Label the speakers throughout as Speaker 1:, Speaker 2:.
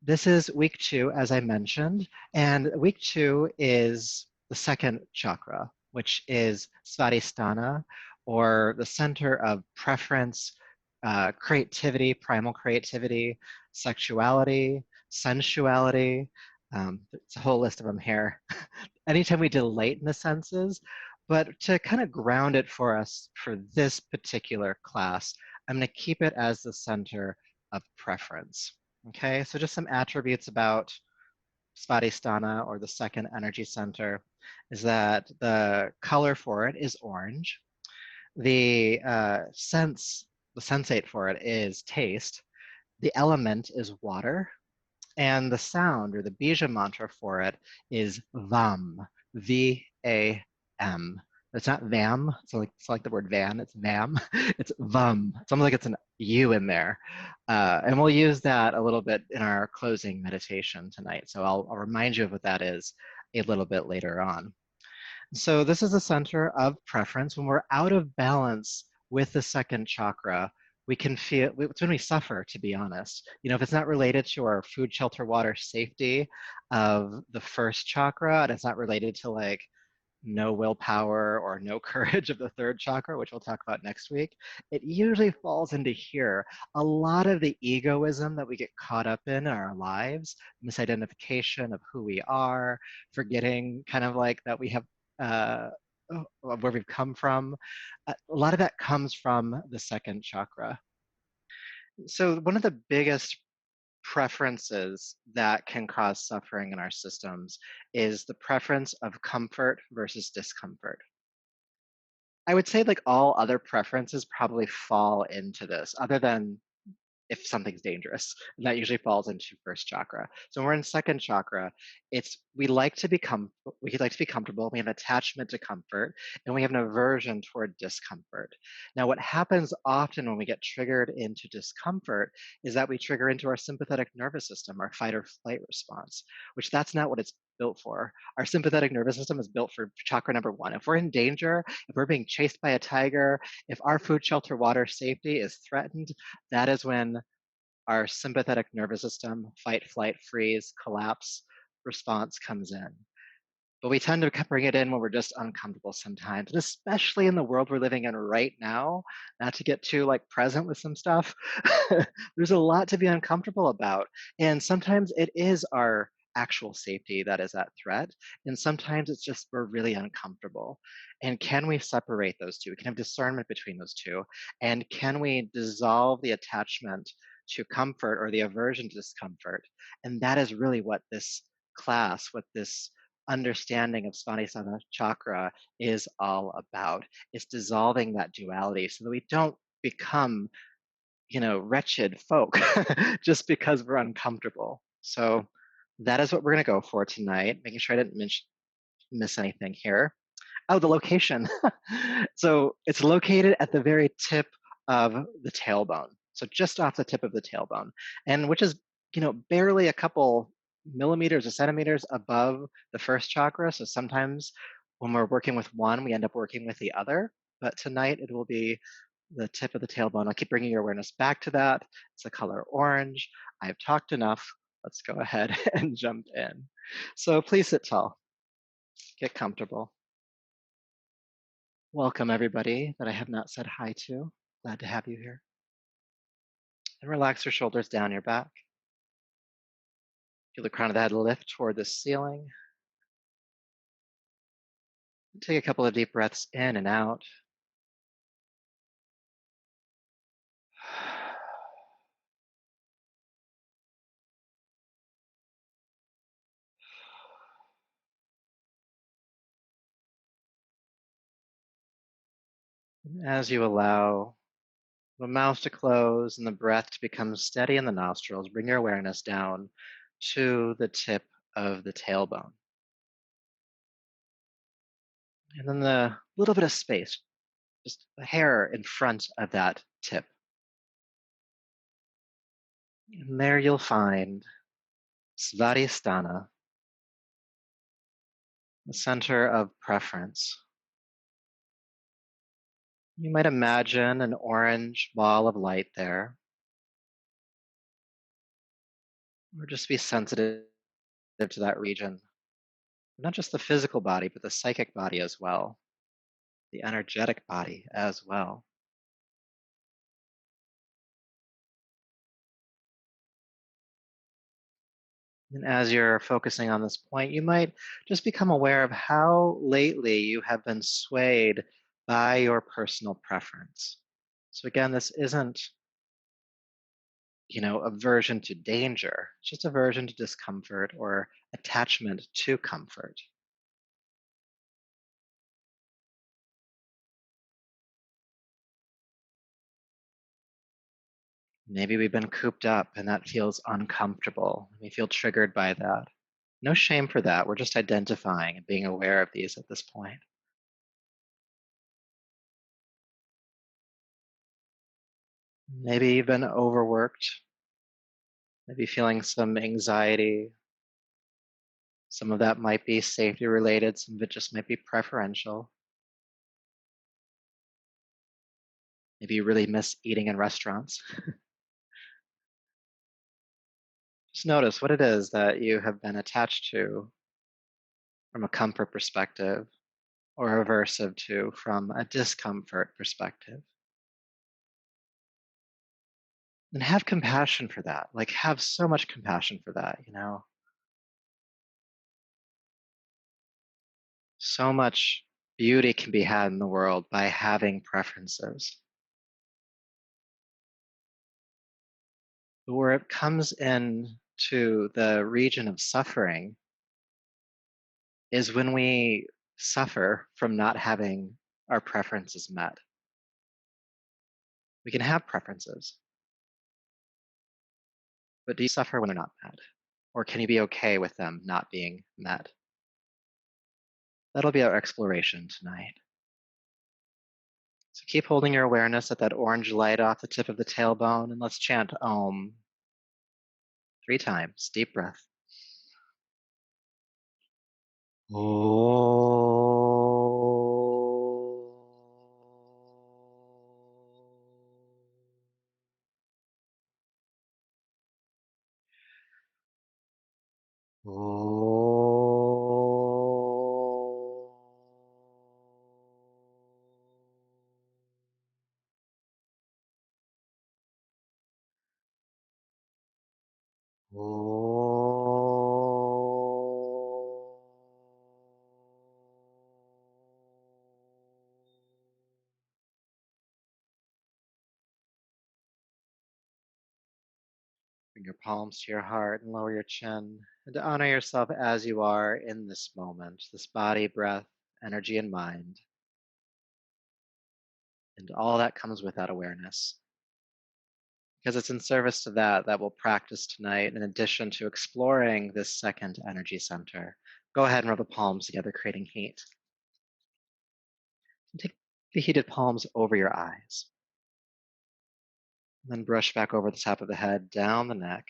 Speaker 1: This is week 2, as I mentioned, and week 2 is the second chakra, which is Svadhisthana, or the center of preference, creativity, primal creativity, sexuality, sensuality. It's a whole list of them here. Anytime we delate in the senses, but to kind of ground it for us for this particular class, I'm going to keep it as the center of preference. Okay, so just some attributes about Svadhisthana, or the second energy center, is that the color for it is orange. The the sensate for it is taste. The element is water. And the sound, or the bija mantra for it, is VAM, V-A-M. It's not VAM, it's like the word van, it's VAM. It's VAM. It's almost like it's an U in there. And we'll use that a little bit in our closing meditation tonight. So I'll remind you of what that is a little bit later on. So this is the center of preference. When we're out of balance with the second chakra, we can feel, it's when we suffer, to be honest. You know, if it's not related to our food, shelter, water, safety of the first chakra, and it's not related to like no willpower or no courage of the third chakra, which we'll talk about next week, it usually falls into here. A lot of the egoism that we get caught up in our lives, misidentification of who we are, forgetting kind of like that we have uh, where we've come from. A lot of that comes from the second chakra. So one of the biggest preferences that can cause suffering in our systems is the preference of comfort versus discomfort. I would say like all other preferences probably fall into this, other than if something's dangerous. And that usually falls into first chakra. So when we're in second chakra, we like to we like to be comfortable. We have an attachment to comfort, and we have an aversion toward discomfort. Now, what happens often when we get triggered into discomfort is that we trigger into our sympathetic nervous system, our fight or flight response, which that's not what it's built for. Our sympathetic nervous system is built for chakra number 1. If we're in danger, if we're being chased by a tiger, if our food, shelter, water safety is threatened, that is when our sympathetic nervous system, fight, flight, freeze, collapse response comes in. But we tend to bring it in when we're just uncomfortable sometimes, and especially in the world we're living in right now, not to get too like present with some stuff, there's a lot to be uncomfortable about. And sometimes it is our actual safety that is at threat. And sometimes it's just we're really uncomfortable. And can we separate those two? We can have discernment between those two. And can we dissolve the attachment to comfort or the aversion to discomfort? And that is really what this class, what this understanding of Svadhisthana chakra is all about. It's dissolving that duality so that we don't become, wretched folk just because we're uncomfortable. So that is what we're going to go for tonight, making sure I didn't miss anything here. Oh, the location. So it's located at the very tip of the tailbone. So just off the tip of the tailbone, and which is, barely a couple millimeters or centimeters above the first chakra. So sometimes when we're working with one, we end up working with the other. But tonight it will be the tip of the tailbone. I'll keep bringing your awareness back to that. It's the color orange. I've talked enough. Let's go ahead and jump in. So please sit tall. Get comfortable. Welcome, everybody that I have not said hi to. Glad to have you here. And relax your shoulders down your back. Feel the crown of the head lift toward the ceiling. Take a couple of deep breaths in and out. As you allow the mouth to close and the breath to become steady in the nostrils, bring your awareness down to the tip of the tailbone. And then the little bit of space, just a hair in front of that tip. And there you'll find Svadhisthana, the center of preference. You might imagine an orange ball of light there. or just be sensitive to that region. Not just the physical body, but the psychic body as well, the energetic body as well. And as you're focusing on this point, you might just become aware of how lately you have been swayed by your personal preference. So again, this isn't, aversion to danger. It's just aversion to discomfort or attachment to comfort. Maybe we've been cooped up and that feels uncomfortable. We feel triggered by that. No shame for that. We're just identifying and being aware of these at this point. Maybe you've been overworked, maybe feeling some anxiety. Some of that might be safety related, some of it just might be preferential. Maybe you really miss eating in restaurants. Just notice what it is that you have been attached to from a comfort perspective or aversive to from a discomfort perspective. And have compassion for that. Like, have so much compassion for that. So much beauty can be had in the world by having preferences. But where it comes in to the region of suffering is when we suffer from not having our preferences met. We can have preferences, but do you suffer when they're not met? Or can you be okay with them not being met? That'll be our exploration tonight. So keep holding your awareness at that orange light off the tip of the tailbone, and let's chant Om 3 times. Deep breath. Om. Bring your palms to your heart and lower your chin, and to honor yourself as you are in this moment, this body, breath, energy, and mind, and all that comes with that awareness. Because it's in service to that we'll practice tonight, in addition to exploring this second energy center. Go ahead and rub the palms together, creating heat. And take the heated palms over your eyes. And then brush back over the top of the head, down the neck,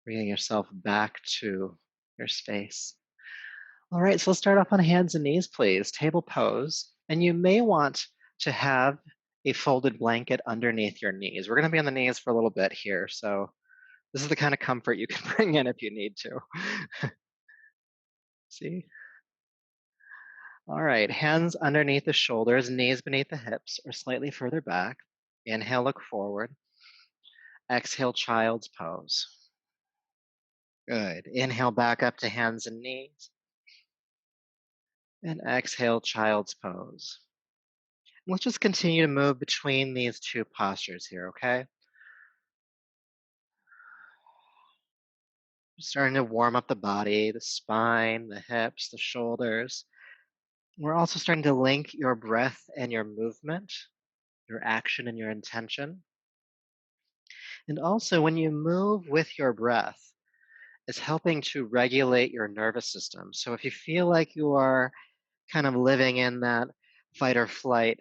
Speaker 1: bringing yourself back to your space. All right, so let's start off on hands and knees, please. Table pose. And you may want to have a folded blanket underneath your knees. We're going to be on the knees for a little bit here, so this is the kind of comfort you can bring in if you need to. See? All right, hands underneath the shoulders, knees beneath the hips or slightly further back. Inhale, look forward. Exhale, child's pose. Good. Inhale back up to hands and knees. And exhale, child's pose. Let's just continue to move between these two postures here, okay? Starting to warm up the body, the spine, the hips, the shoulders. We're also starting to link your breath and your movement, your action and your intention. And also, when you move with your breath, it's helping to regulate your nervous system. So if you feel like you are kind of living in that fight or flight,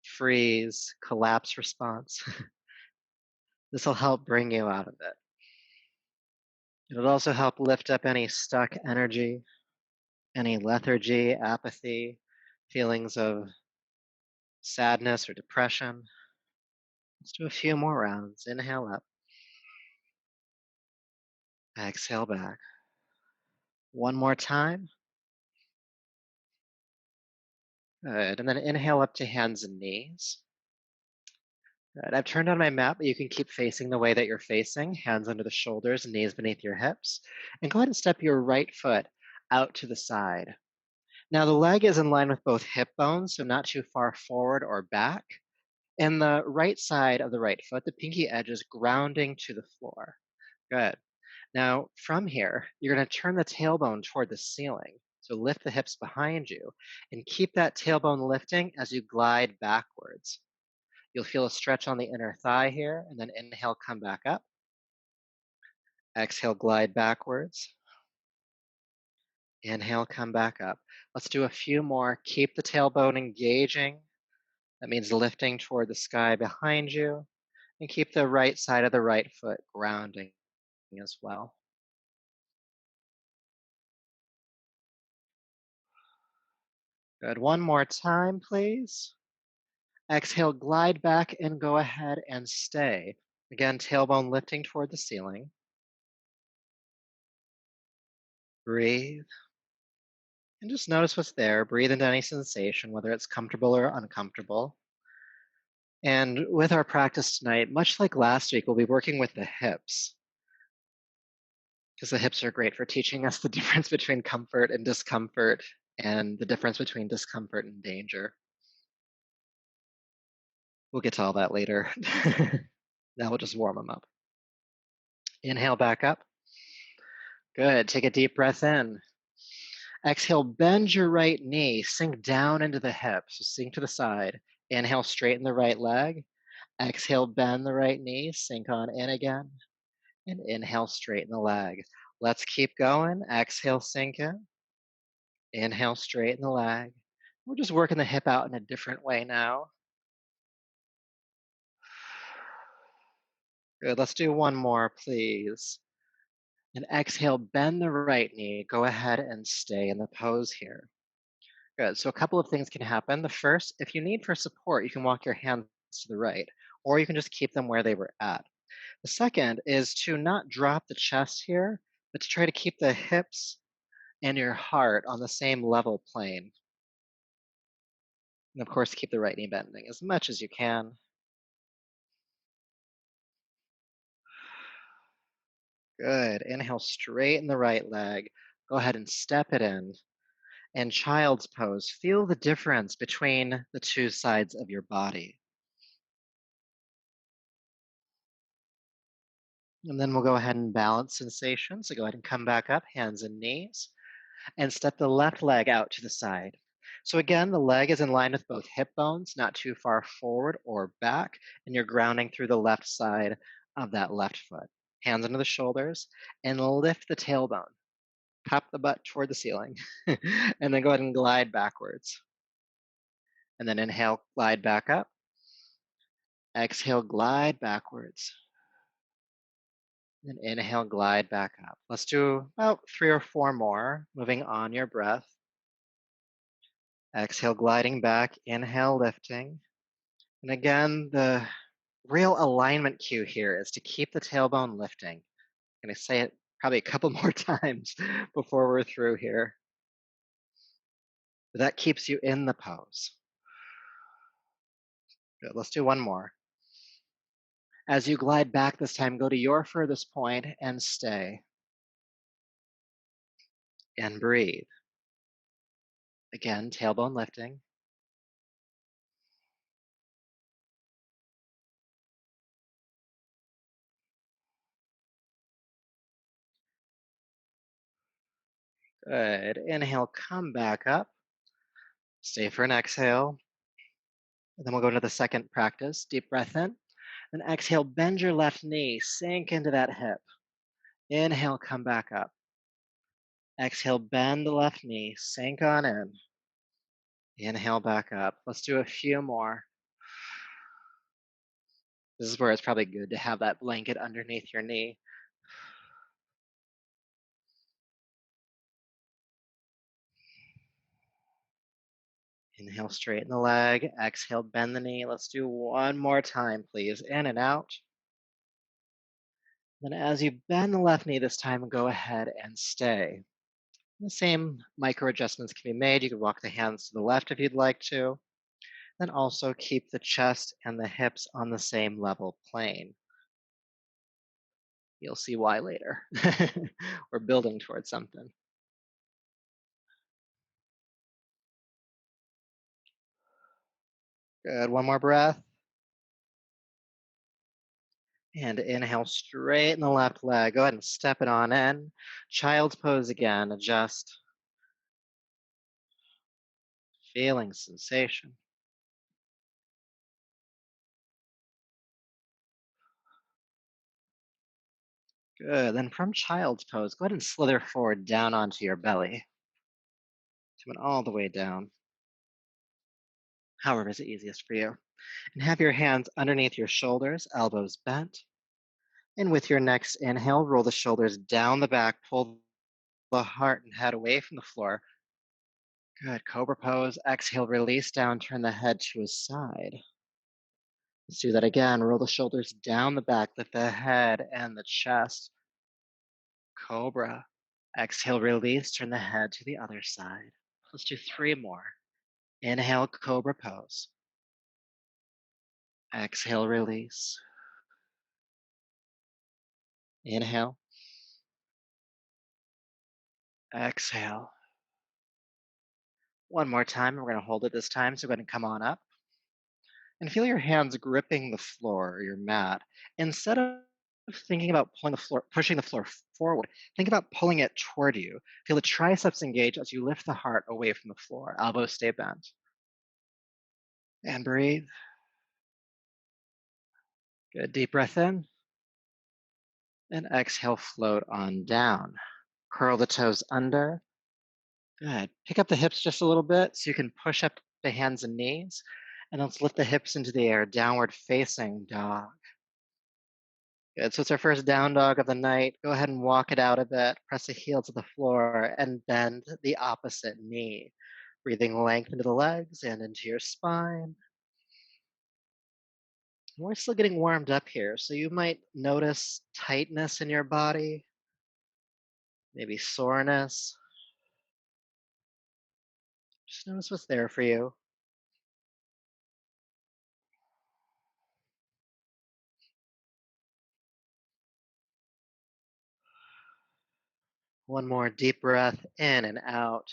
Speaker 1: freeze, collapse response, this will help bring you out of it. It'll also help lift up any stuck energy, any lethargy, apathy, feelings of sadness or depression. Let's do a few more rounds. Inhale up. Exhale back. One more time. Good. And then inhale up to hands and knees. Good. I've turned on my mat, but you can keep facing the way that you're facing, hands under the shoulders, knees beneath your hips. And go ahead and step your right foot out to the side. Now the leg is in line with both hip bones, so not too far forward or back. And the right side of the right foot, the pinky edge is grounding to the floor. Good. Now from here, you're going to turn the tailbone toward the ceiling. So lift the hips behind you and keep that tailbone lifting as you glide backwards. You'll feel a stretch on the inner thigh here, and then inhale, come back up. Exhale, glide backwards. Inhale, come back up. Let's do a few more. Keep the tailbone engaging. That means lifting toward the sky behind you. And keep the right side of the right foot grounding as well. Good. One more time, please. Exhale, glide back and go ahead and stay. Again, tailbone lifting toward the ceiling. Breathe. And just notice what's there. Breathe into any sensation, whether it's comfortable or uncomfortable. And with our practice tonight, much like last week, we'll be working with the hips, because the hips are great for teaching us the difference between comfort and discomfort, and the difference between discomfort and danger. We'll get to all that later. Now we'll just warm them up. Inhale back up. Good. Take a deep breath in. Exhale, bend your right knee, sink down into the hip. So sink to the side. Inhale, straighten the right leg. Exhale, bend the right knee, sink on in again. And inhale, straighten the leg. Let's keep going. Exhale, sink in. Inhale, straighten the leg. We're just working the hip out in a different way now. Good. Let's do one more, please. And exhale, bend the right knee. Go ahead and stay in the pose here. Good. So a couple of things can happen. The first, if you need for support, you can walk your hands to the right, or you can just keep them where they were at. The second is to not drop the chest here, but to try to keep the hips and your heart on the same level plane. And of course, keep the right knee bending as much as you can. Good. Inhale, straighten the right leg. Go ahead and step it in. And child's pose, feel the difference between the two sides of your body. And then we'll go ahead and balance sensation. So go ahead and come back up, hands and knees, and step the left leg out to the side. So again, the leg is in line with both hip bones, not too far forward or back, and you're grounding through the left side of that left foot. Hands under the shoulders, and lift the tailbone. Pop the butt toward the ceiling, and then go ahead and glide backwards. And then inhale, glide back up. Exhale, glide backwards. And inhale, glide back up. Let's do about 3 or 4 more, moving on your breath. Exhale, gliding back. Inhale, lifting. And again, the real alignment cue here is to keep the tailbone lifting. I'm going to say it probably a couple more times before we're through here. But that keeps you in the pose. Good. Let's do one more. As you glide back this time, go to your furthest point and stay. And breathe. Again, tailbone lifting. Good. Inhale, come back up. Stay for an exhale. And then we'll go into the second practice. Deep breath in. And exhale, bend your left knee. Sink into that hip. Inhale, come back up. Exhale, bend the left knee. Sink on in. Inhale, back up. Let's do a few more. This is where it's probably good to have that blanket underneath your knee. Inhale, straighten the leg. Exhale, bend the knee. Let's do one more time, please. In and out. Then as you bend the left knee this time, go ahead and stay. The same micro adjustments can be made. You can walk the hands to the left if you'd like to. Then also keep the chest and the hips on the same level plane. You'll see why later. We're building towards something. Good. One more breath. And inhale, straighten the left leg. Go ahead and step it on in. Child's pose again. Adjust. Feeling sensation. Good. Then from child's pose, go ahead and slither forward down onto your belly. Coming all the way down. However is easiest for you. And have your hands underneath your shoulders, elbows bent. And with your next inhale, roll the shoulders down the back, pull the heart and head away from the floor. Good. Cobra pose. Exhale, release down, turn the head to a side. Let's do that again. Roll the shoulders down the back, lift the head and the chest. Cobra. Exhale, release, turn the head to the other side. Let's do 3 more. Inhale, cobra pose. Exhale, release. Inhale. Exhale. One more time. We're going to hold it this time. So go ahead and come on up and feel your hands gripping the floor or your mat. Instead of thinking about pulling the floor, pushing the floor forward, think about pulling it toward you. Feel the triceps engage as you lift the heart away from the floor. Elbows stay bent. And breathe. Good. Deep breath in. And exhale, float on down. Curl the toes under. Good. Pick up the hips just a little bit so you can push up the hands and knees. And let's lift the hips into the air, downward facing dog. Good. So it's our first down dog of the night. Go ahead and walk it out a bit. Press the heel to the floor and bend the opposite knee. Breathing length into the legs and into your spine. We're still getting warmed up here, so you might notice tightness in your body, maybe soreness. Just notice what's there for you. One more deep breath in and out.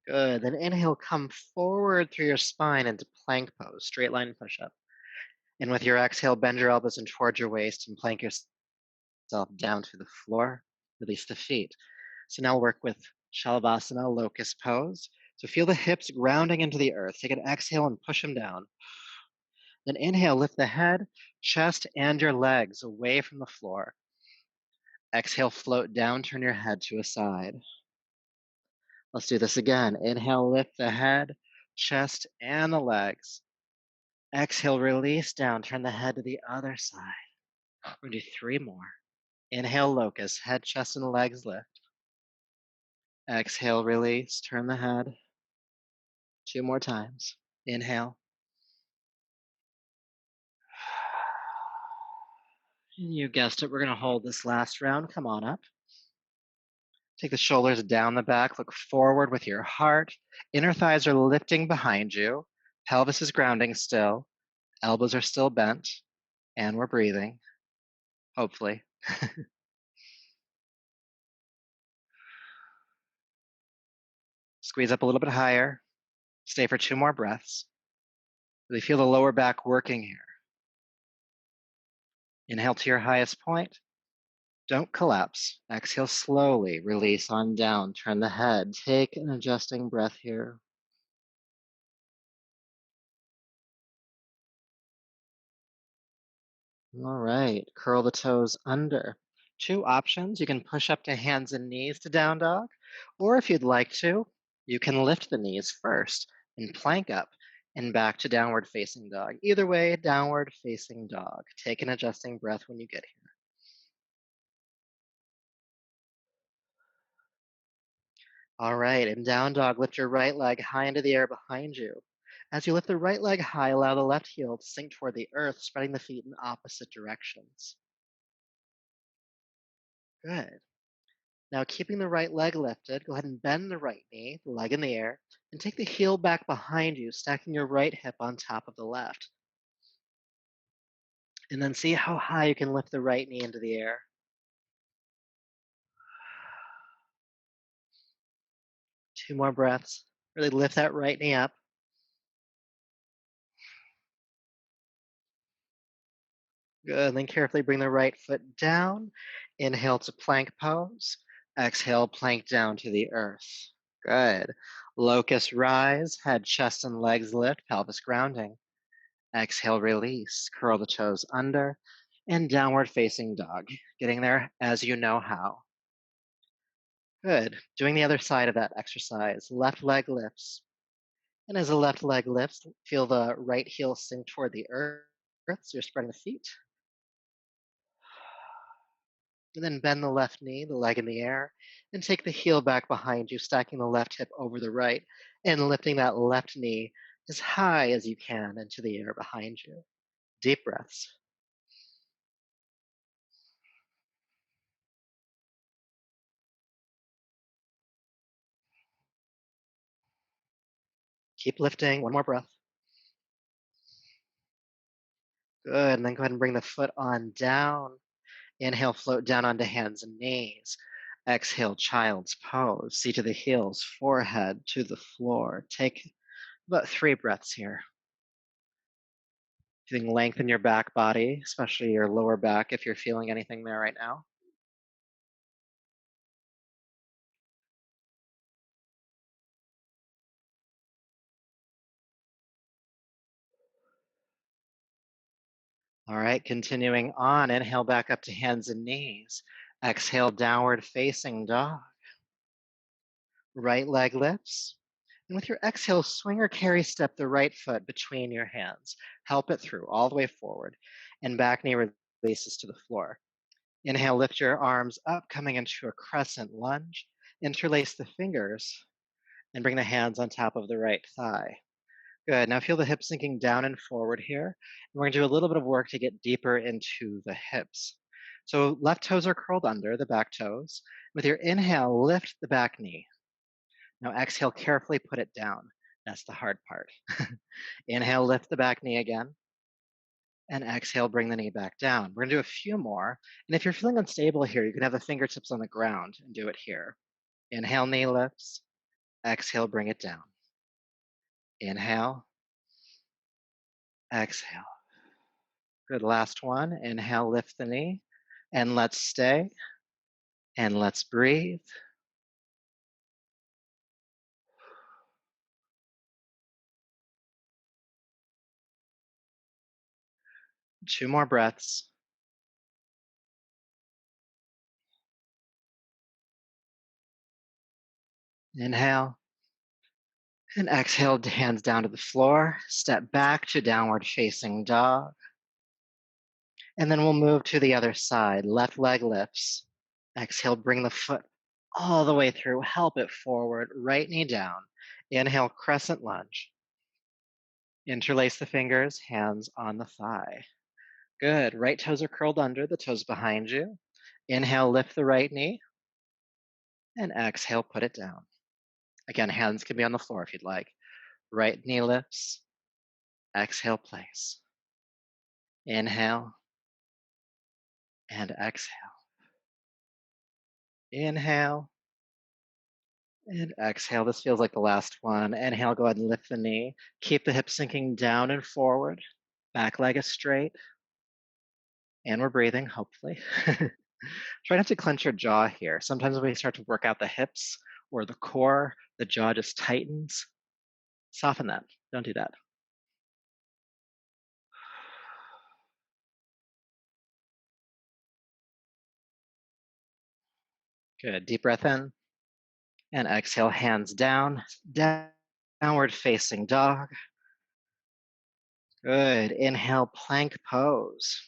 Speaker 1: Good. Then inhale, come forward through your spine into plank pose, straight line push up. And with your exhale, bend your elbows in towards your waist and plank yourself down to the floor. Release the feet. So now we'll work with Savasana, locust pose. So feel the hips grounding into the earth. Take an exhale and push them down. Then inhale, lift the head, chest, and your legs away from the floor. Exhale, float down, turn your head to a side. Let's do this again. Inhale, lift the head, chest, and the legs. Exhale, release down, turn the head to the other side. We're gonna do 3 more. Inhale, locust, head, chest, and legs lift. Exhale, release, turn the head. 2 more times. Inhale. You guessed it, we're gonna hold this last round. Come on up. Take the shoulders down the back, look forward with your heart. Inner thighs are lifting behind you. Pelvis is grounding still. Elbows are still bent. And we're breathing, hopefully. Squeeze up a little bit higher. Stay for 2 more breaths. Really feel the lower back working here. Inhale to your highest point. Don't collapse. Exhale slowly. Release on down. Turn the head. Take an adjusting breath here. All right. Curl the toes under. 2 options. You can push up to hands and knees to down dog, or if you'd like to, you can lift the knees first and plank up and back to downward facing dog. Either way, downward facing dog. Take an adjusting breath when you get here. All right, in down dog, lift your right leg high into the air behind you. As you lift the right leg high, allow the left heel to sink toward the earth, spreading the feet in opposite directions. Good. Now, keeping the right leg lifted, go ahead and bend the right knee, the leg in the air, and take the heel back behind you, stacking your right hip on top of the left. And then see how high you can lift the right knee into the air. Two more breaths. Really lift that right knee up. Good. And then carefully bring the right foot down. Inhale to plank pose. Exhale, plank down to the earth. Good. Locust rise, head, chest, and legs lift, pelvis grounding. Exhale, release. Curl the toes under. And downward facing dog. Getting there as you know how. Good. Doing the other side of that exercise. Left leg lifts. And as the left leg lifts, feel the right heel sink toward the earth. So you're spreading the feet. And then bend the left knee, the leg in the air, and take the heel back behind you, stacking the left hip over the right, and lifting that left knee as high as you can into the air behind you. Deep breaths. Keep lifting. One more breath. Good. And then go ahead and bring the foot on down. Inhale, float down onto hands and knees. Exhale, child's pose. Seat to the heels, forehead to the floor. Take about 3 breaths here. Feeling length in your back body, especially your lower back if you're feeling anything there right now. All right, continuing on. Inhale back up to hands and knees. Exhale, downward facing dog. Right leg lifts. And with your exhale, swing or carry step the right foot between your hands. Help it through all the way forward. And back knee releases to the floor. Inhale, lift your arms up, coming into a crescent lunge. Interlace the fingers and bring the hands on top of the right thigh. Good. Now feel the hips sinking down and forward here. And we're going to do a little bit of work to get deeper into the hips. So left toes are curled under, the back toes. With your inhale, lift the back knee. Now exhale, carefully put it down. That's the hard part. Inhale, lift the back knee again. And exhale, bring the knee back down. We're going to do a few more. And if you're feeling unstable here, you can have the fingertips on the ground and do it here. Inhale, knee lifts. Exhale, bring it down. Inhale. Exhale. Good. Last one. Inhale, lift the knee. And let's stay. And let's breathe. Two more breaths. Inhale. And exhale, hands down to the floor. Step back to downward facing dog. And then we'll move to the other side. Left leg lifts. Exhale, bring the foot all the way through. Help it forward. Right knee down. Inhale, crescent lunge. Interlace the fingers, hands on the thigh. Good. Right toes are curled under, the toes behind you. Inhale, lift the right knee. And exhale, put it down. Again, hands can be on the floor if you'd like. Right knee lifts. Exhale, place. Inhale. And exhale. Inhale. And exhale. This feels like the last one. Inhale, go ahead and lift the knee. Keep the hips sinking down and forward. Back leg is straight. And we're breathing, hopefully. Try not to clench your jaw here. Sometimes when we start to work out the hips or the core, the jaw just tightens. Soften that. Don't do that. Good. Deep breath in. And exhale, hands down. Downward facing dog. Good. Inhale, plank pose.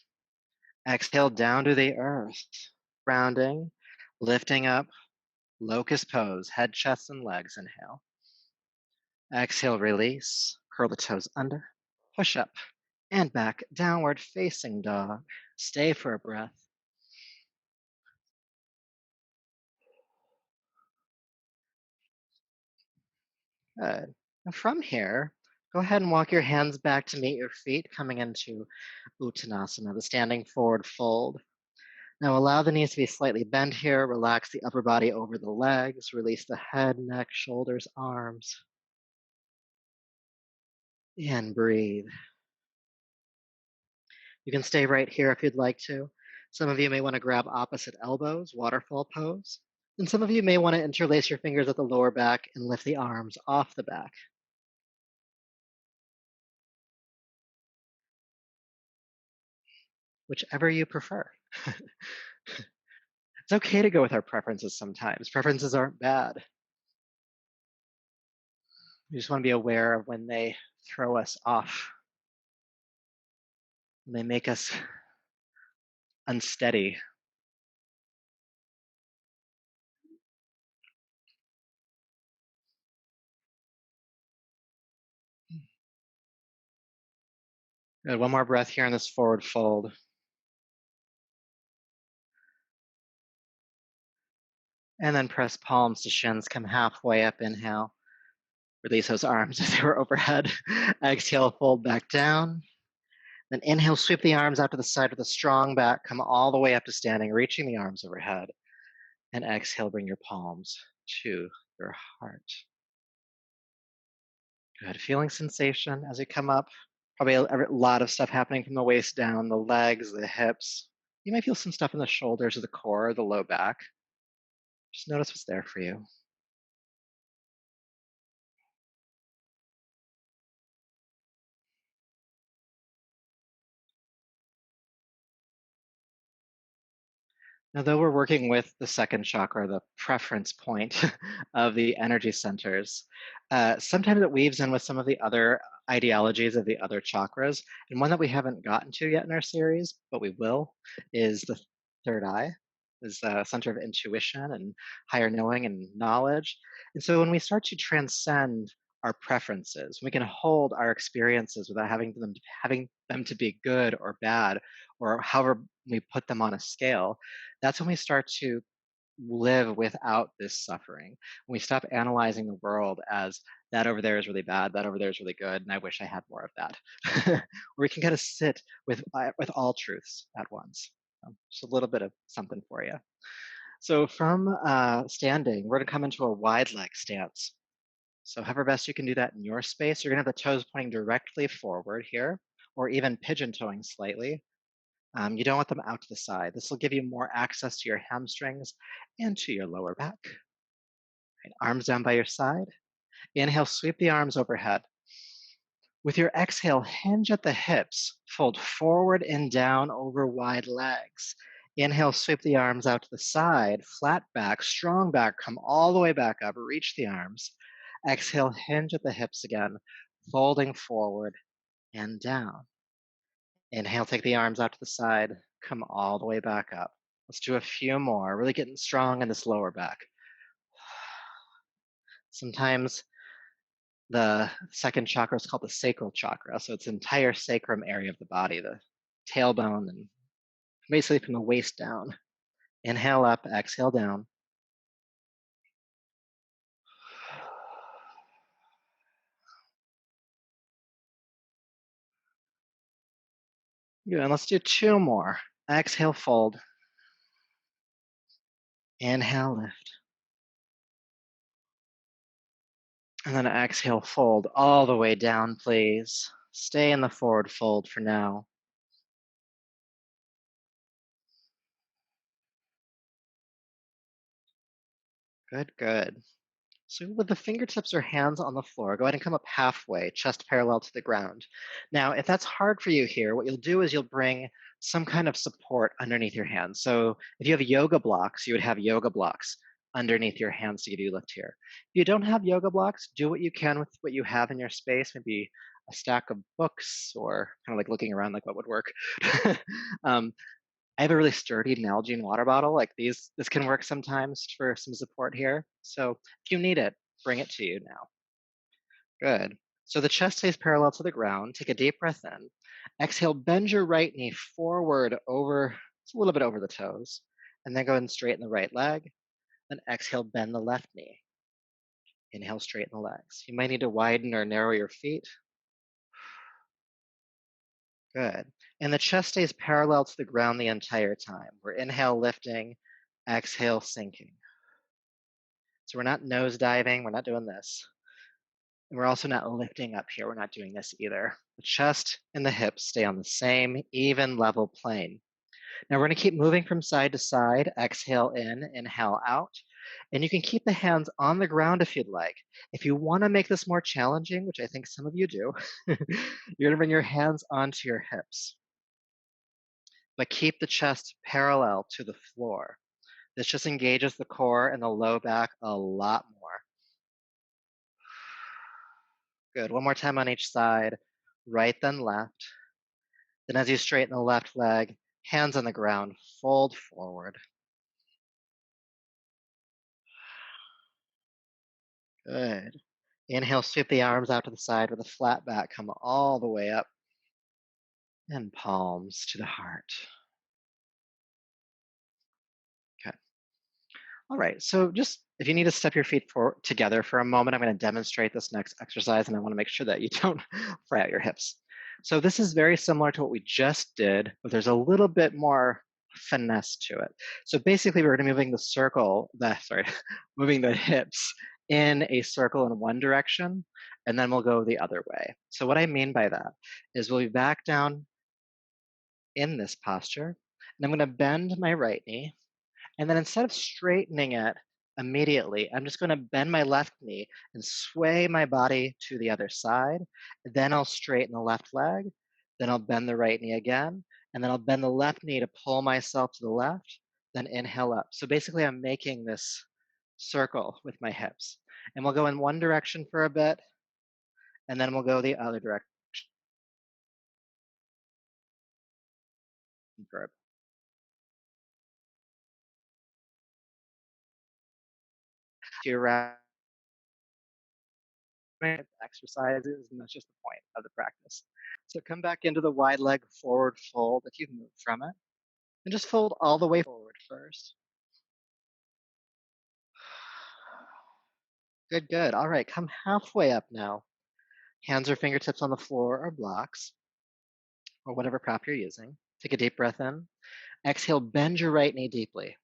Speaker 1: Exhale, down to the earth. Grounding, lifting up, locust pose, head, chest, and legs. Inhale. Exhale, release. Curl the toes under, push up and back, downward facing dog. Stay for a breath. Good. And from here, go ahead and walk your hands back to meet your feet, coming into Uttanasana, the standing forward fold. Now allow the knees to be slightly bent here. Relax the upper body over the legs. Release the head, neck, shoulders, arms. And breathe. You can stay right here if you'd like to. Some of you may want to grab opposite elbows, waterfall pose. And some of you may want to interlace your fingers at the lower back and lift the arms off the back. Whichever you prefer. It's okay to go with our preferences sometimes. Preferences aren't bad. We just want to be aware of when they throw us off. When they make us unsteady. Good. One more breath here in this forward fold. And then press palms to shins. Come halfway up. Inhale. Release those arms as they were overhead. Exhale, fold back down. Then inhale, sweep the arms out to the side with a strong back. Come all the way up to standing, reaching the arms overhead. And exhale, bring your palms to your heart. Good. Feeling sensation as you come up. Probably a lot of stuff happening from the waist down, the legs, the hips. You might feel some stuff in the shoulders or the core, the low back. Just notice what's there for you. Now, though we're working with the second chakra, the preference point of the energy centers, sometimes it weaves in with some of the other ideologies of the other chakras. And one that we haven't gotten to yet in our series, but we will, is the third eye, is the center of intuition and higher knowing and knowledge. And so when we start to transcend our preferences, we can hold our experiences without having them to be good or bad, or however we put them on a scale. That's when we start to live without this suffering. When we stop analyzing the world as that over there is really bad, that over there is really good, and I wish I had more of that. Where we can kind of sit with all truths at once. Just a little bit of something for you. So from standing, we're going to come into a wide leg stance. So however best you can do that in your space, you're going to have the toes pointing directly forward here, or even pigeon toeing slightly. You don't want them out to the side. This will give you more access to your hamstrings and to your lower back. Right, arms down by your side. Inhale, sweep the arms overhead. With your exhale, hinge at the hips. Fold forward and down over wide legs. Inhale, sweep the arms out to the side. Flat back, strong back. Come all the way back up. Reach the arms. Exhale, hinge at the hips again. Folding forward and down. Inhale, take the arms out to the side, come all the way back up. Let's do a few more, really getting strong in this lower back. Sometimes the second chakra is called the sacral chakra, so it's the entire sacrum area of the body, the tailbone, and basically from the waist down. Inhale up, exhale down. Good, and let's do two more. Exhale, fold. Inhale, lift. And then exhale, fold all the way down, please. Stay in the forward fold for now. Good, good. So with the fingertips or hands on the floor, go ahead and come up halfway, chest parallel to the ground. Now, if that's hard for you here, what you'll do is you'll bring some kind of support underneath your hands. So if you have yoga blocks, you would have yoga blocks underneath your hands to give you lift here. If you don't have yoga blocks, do what you can with what you have in your space, maybe a stack of books or kind of like looking around like what would work. I have a really sturdy Nalgene water bottle. Like this can work sometimes for some support here. So if you need it, bring it to you now. Good. So the chest stays parallel to the ground. Take a deep breath in. Exhale, bend your right knee forward over, just a little bit over the toes. And then go ahead and straighten the right leg. Then exhale, bend the left knee. Inhale, straighten the legs. You might need to widen or narrow your feet. Good. And the chest stays parallel to the ground the entire time. We're inhale, lifting, exhale, sinking. So we're not nose diving. We're not doing this. And we're also not lifting up here. We're not doing this either. The chest and the hips stay on the same even level plane. Now we're going to keep moving from side to side. Exhale in, inhale out. And you can keep the hands on the ground if you'd like. If you want to make this more challenging, which I think some of you do, you're going to bring your hands onto your hips. But keep the chest parallel to the floor. This just engages the core and the low back a lot more. Good. One more time on each side. Right, then left. Then as you straighten the left leg, hands on the ground, fold forward. Good. Inhale, sweep the arms out to the side with a flat back. Come all the way up. And palms to the heart. Okay. All right. So just if you need to step your feet together for a moment, I'm going to demonstrate this next exercise, and I want to make sure that you don't fry out your hips. So this is very similar to what we just did, but there's a little bit more finesse to it. So basically, we're going to be moving moving the hips in a circle in one direction, and then we'll go the other way. So what I mean by that is we'll be back down in this posture, and I'm going to bend my right knee. And then instead of straightening it immediately, I'm just going to bend my left knee and sway my body to the other side. Then I'll straighten the left leg. Then I'll bend the right knee again. And then I'll bend the left knee to pull myself to the left. Then inhale up. So basically, I'm making this circle with my hips. And we'll go in one direction for a bit. And then we'll go the other direction for a bit. Exercises, and that's just the point of the practice. So come back into the wide leg forward fold if you've moved from it, and just fold all the way forward first. Good, good. All right, come halfway up now. Hands or fingertips on the floor or blocks, or whatever prop you're using. Take a deep breath in. Exhale, bend your right knee deeply.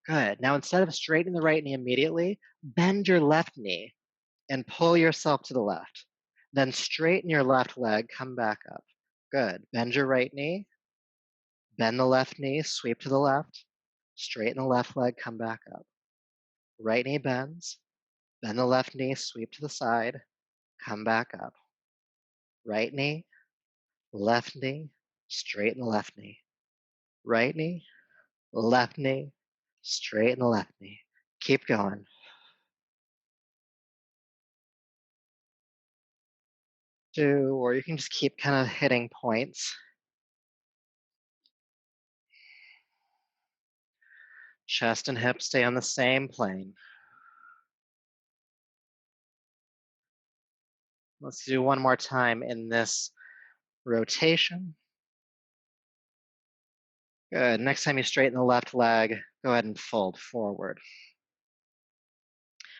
Speaker 1: Good. Now instead of straightening the right knee immediately, bend your left knee and pull yourself to the left. Then straighten your left leg, come back up. Good. Bend your right knee, bend the left knee, sweep to the left, straighten the left leg, come back up. Right knee bends, bend the left knee, sweep to the side, come back up. Right knee, left knee, straighten the left knee. Right knee, left knee, straighten the left knee. Keep going. Or you can just keep kind of hitting points. Chest and hips stay on the same plane. Let's do one more time in this rotation. Good. Next time you straighten the left leg, go ahead and fold forward.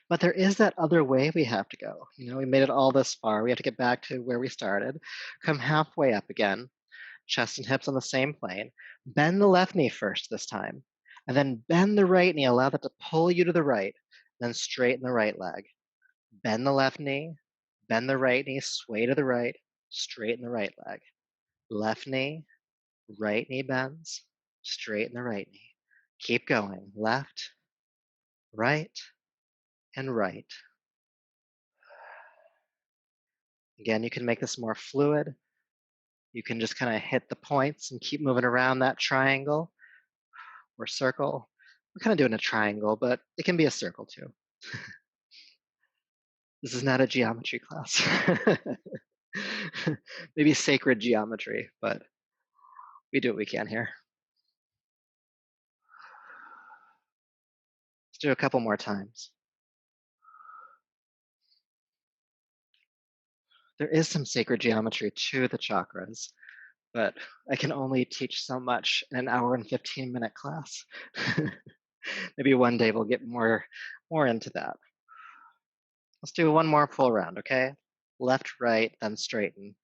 Speaker 1: But there is that other way we have to go. You know, we made it all this far. We have to get back to where we started. Come halfway up again. Chest and hips on the same plane. Bend the left knee first this time. And then bend the right knee. Allow that to pull you to the right. Then straighten the right leg. Bend the left knee. Bend the right knee. Sway to the right. Straighten the right leg. Left knee. Right knee bends. Straighten the right knee. Keep going. Left, right, and right. Again, you can make this more fluid. You can just kind of hit the points and keep moving around that triangle or circle. We're kind of doing a triangle, but it can be a circle too. This is not a geometry class. Maybe sacred geometry, but we do what we can here. Let's do a couple more times. There is some sacred geometry to the chakras, but I can only teach so much in an hour and 15-minute class. Maybe one day we'll get more into that. Let's do one more full round, okay? Left, right, then straighten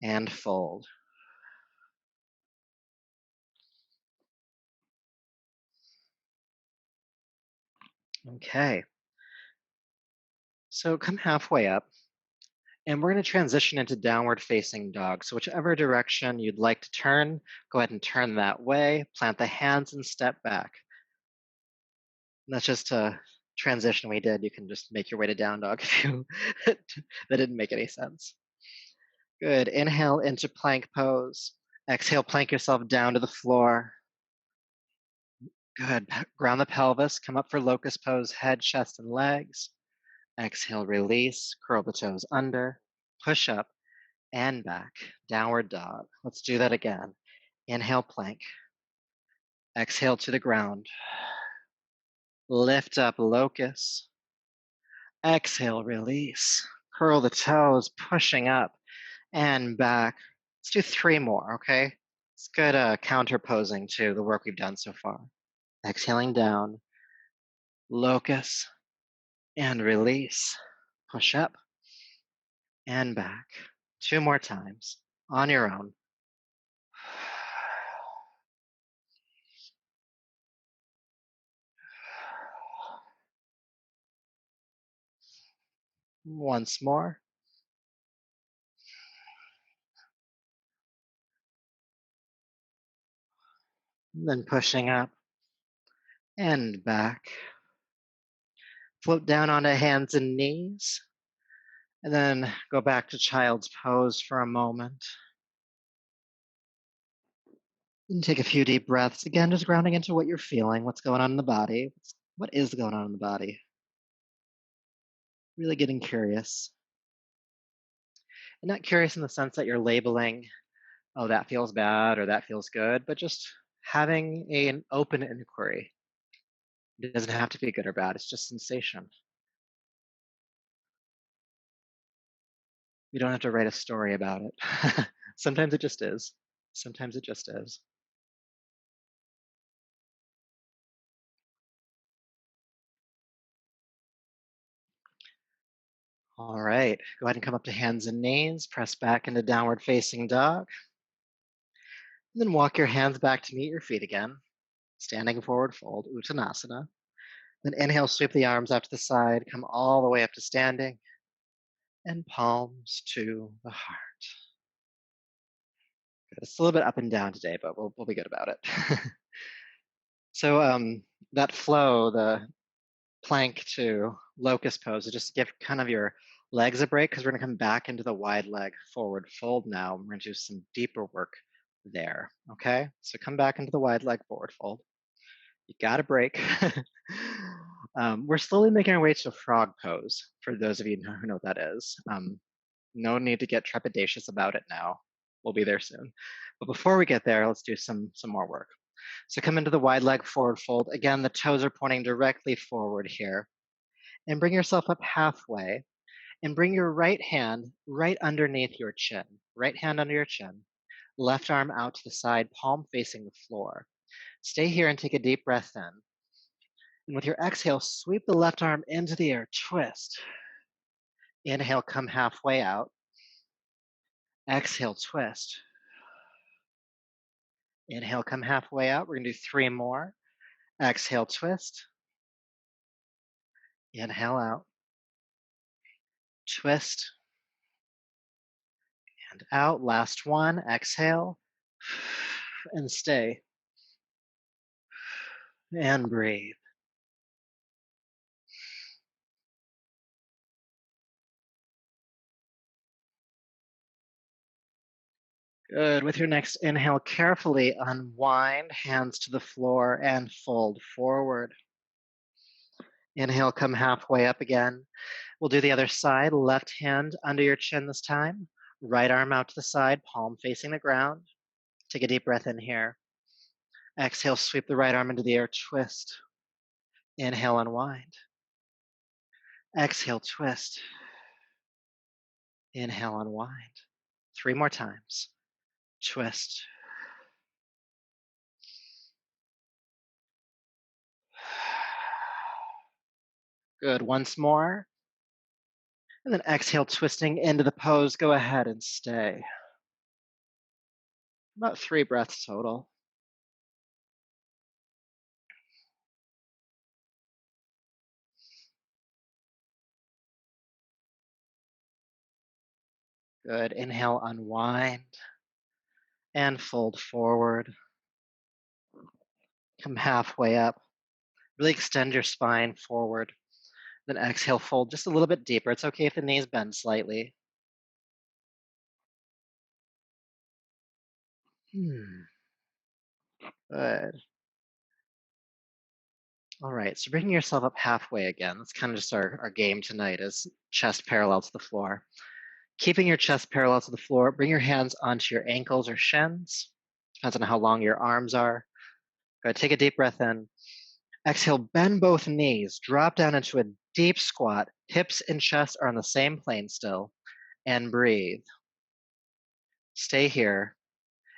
Speaker 1: and fold. Okay. So come halfway up, and we're going to transition into downward facing dog. So whichever direction you'd like to turn, go ahead and turn that way, plant the hands and step back. And that's just a transition we did. You can just make your way to down dog if you, that didn't make any sense. Good, inhale into plank pose. Exhale, plank yourself down to the floor. Good, ground the pelvis, come up for locust pose, head, chest, and legs. Exhale, release, curl the toes under, push up and back, downward dog. Let's do that again. Inhale, plank. Exhale to the ground. Lift up, locust. Exhale, release. Curl the toes, pushing up and back. Let's do 3 more, okay? It's good counterposing to the work we've done so far. Exhaling down, locust, and release. Push up and back. 2 more times on your own. Once more. Then pushing up and back. Float down onto hands and knees. And then go back to child's pose for a moment. And take a few deep breaths. Again, just grounding into what you're feeling, what's going on in the body. What is going on in the body? Really getting curious. And not curious in the sense that you're labeling, oh, that feels bad or that feels good, but just having an open inquiry. It doesn't have to be good or bad, it's just sensation. You don't have to write a story about it. Sometimes it just is. Sometimes it just is. All right, go ahead and come up to hands and knees, press back into downward facing dog. And then walk your hands back to meet your feet again. Standing forward fold, Uttanasana. Then inhale, sweep the arms out to the side, come all the way up to standing. And palms to the heart. Good. It's a little bit up and down today, but we'll be good about it. So that flow, the plank to locust pose, just give kind of your legs a break because we're going to come back into the wide leg forward fold now. We're going to do some deeper work there. Okay, so come back into the wide leg forward fold. You got a break. We're slowly making our way to a frog pose for those of you who know what that is. No need to get trepidatious about it now. We'll be there soon. But before we get there, let's do some more work. So come into the wide leg forward fold. Again, the toes are pointing directly forward here. And bring yourself up halfway. And bring your right hand right underneath your chin. Right hand under your chin. Left arm out to the side, palm facing the floor. Stay here and take a deep breath in. And with your exhale, sweep the left arm into the air, twist. Inhale, come halfway out. Exhale, twist. Inhale, come halfway out. We're going to do 3 more. Exhale, twist. Inhale out. Twist. And out. Last one. Exhale. And stay. And breathe. Good. With your next inhale, carefully unwind, hands to the floor and fold forward. Inhale, come halfway up again. We'll do the other side. Left hand under your chin this time. Right arm out to the side, palm facing the ground. Take a deep breath in here. Exhale, sweep the right arm into the air, twist. Inhale, unwind. Exhale, twist. Inhale, unwind. 3 more times. Twist. Good. Once more. And then exhale, twisting into the pose. Go ahead and stay. About 3 breaths total. Good. Inhale, unwind. And fold forward. Come halfway up. Really extend your spine forward. Then exhale, fold just a little bit deeper. It's okay if the knees bend slightly. Good. All right, so bringing yourself up halfway again. That's kind of just our game tonight is chest parallel to the floor. Keeping your chest parallel to the floor, bring your hands onto your ankles or shins. Depends on how long your arms are. Go ahead, take a deep breath in. Exhale, bend both knees, drop down into a deep squat. Hips and chest are on the same plane still. And breathe. Stay here.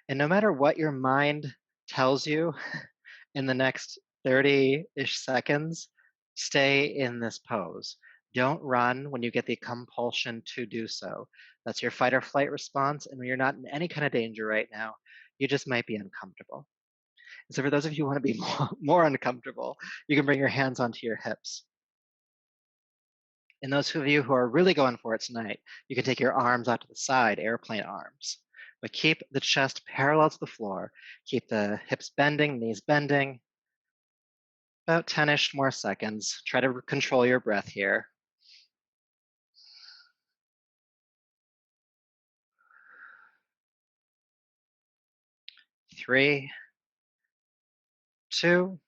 Speaker 1: And no matter what your mind tells you in the next 30-ish seconds, stay in this pose. Don't run when you get the compulsion to do so. That's your fight or flight response. And when you're not in any kind of danger right now, you just might be uncomfortable. And so for those of you who want to be more uncomfortable, you can bring your hands onto your hips. And those of you who are really going for it tonight, you can take your arms out to the side, airplane arms. But keep the chest parallel to the floor. Keep the hips bending, knees bending. About 10-ish more seconds. Try to control your breath here. 3, 2,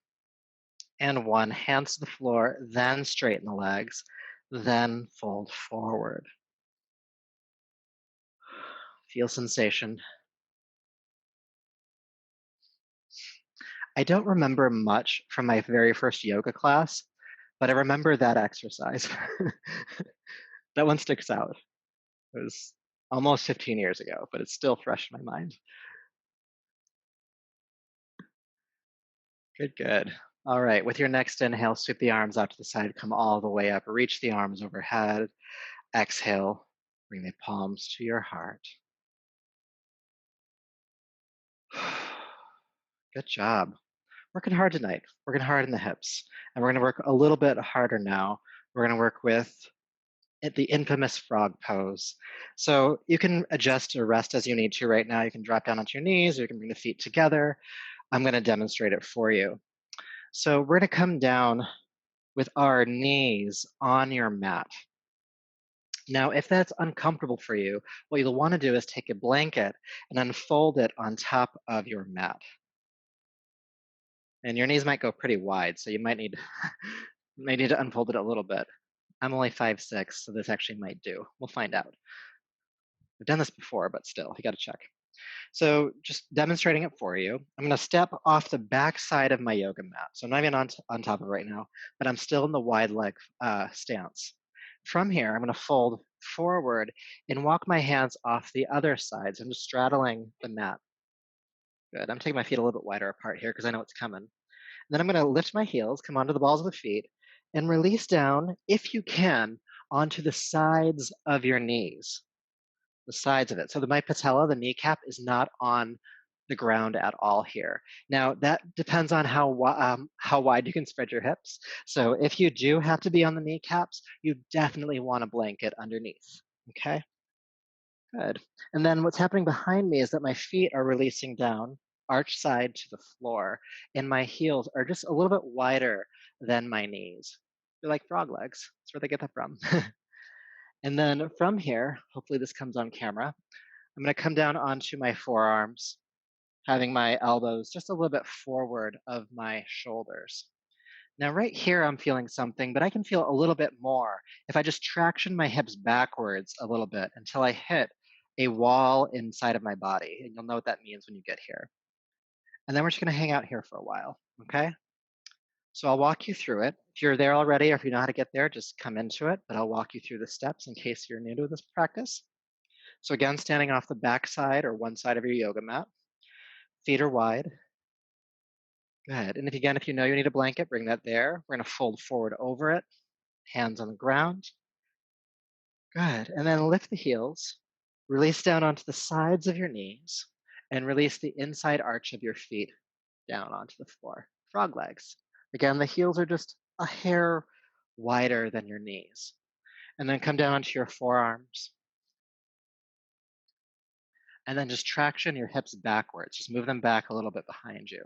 Speaker 1: and 1. Hands to the floor, then straighten the legs, then fold forward. Feel sensation. I don't remember much from my very first yoga class, but I remember that exercise. That one sticks out. It was almost 15 years ago, but it's still fresh in my mind. Good, good. All right, with your next inhale, sweep the arms out to the side, come all the way up, reach the arms overhead. Exhale, bring the palms to your heart. Good job. Working hard tonight, working hard in the hips. And we're gonna work a little bit harder now. We're gonna work with the infamous frog pose. So you can adjust or rest as you need to right now. You can drop down onto your knees, or you can bring the feet together. I'm gonna demonstrate it for you. So we're gonna come down with our knees on your mat. Now, if that's uncomfortable for you, what you'll wanna do is take a blanket and unfold it on top of your mat. And your knees might go pretty wide, so you might need, may need to unfold it a little bit. I'm only 5'6", so this actually might do. We'll find out. I've done this before, but still, you gotta check. So just demonstrating it for you, I'm gonna step off the back side of my yoga mat. So I'm not even on top of it right now, but I'm still in the wide leg stance. From here, I'm gonna fold forward and walk my hands off the other side. So I'm just straddling the mat. Good, I'm taking my feet a little bit wider apart here because I know it's coming. And then I'm gonna lift my heels, come onto the balls of the feet, and release down, if you can, onto the sides of your knees. The sides of it. So my patella, the kneecap, is not on the ground at all here. Now that depends on how wide you can spread your hips. So if you do have to be on the kneecaps, you definitely want a blanket underneath. Okay, good. And then what's happening behind me is that my feet are releasing down, arch side to the floor, and my heels are just a little bit wider than my knees. They're like frog legs. That's where they get that from. And then from here, hopefully this comes on camera, I'm gonna come down onto my forearms, having my elbows just a little bit forward of my shoulders. Now right here, I'm feeling something, but I can feel a little bit more if I just traction my hips backwards a little bit until I hit a wall inside of my body. And you'll know what that means when you get here. And then we're just gonna hang out here for a while, okay? So I'll walk you through it. If you're there already, or if you know how to get there, just come into it, but I'll walk you through the steps in case you're new to this practice. So again, standing off the back side or one side of your yoga mat. Feet are wide. Good. And if you know you need a blanket, bring that there. We're going to fold forward over it, hands on the ground. Good. And then lift the heels, release down onto the sides of your knees, and release the inside arch of your feet down onto the floor. Frog legs. Again, the heels are just a hair wider than your knees. And then come down onto your forearms. And then just traction your hips backwards. Just move them back a little bit behind you.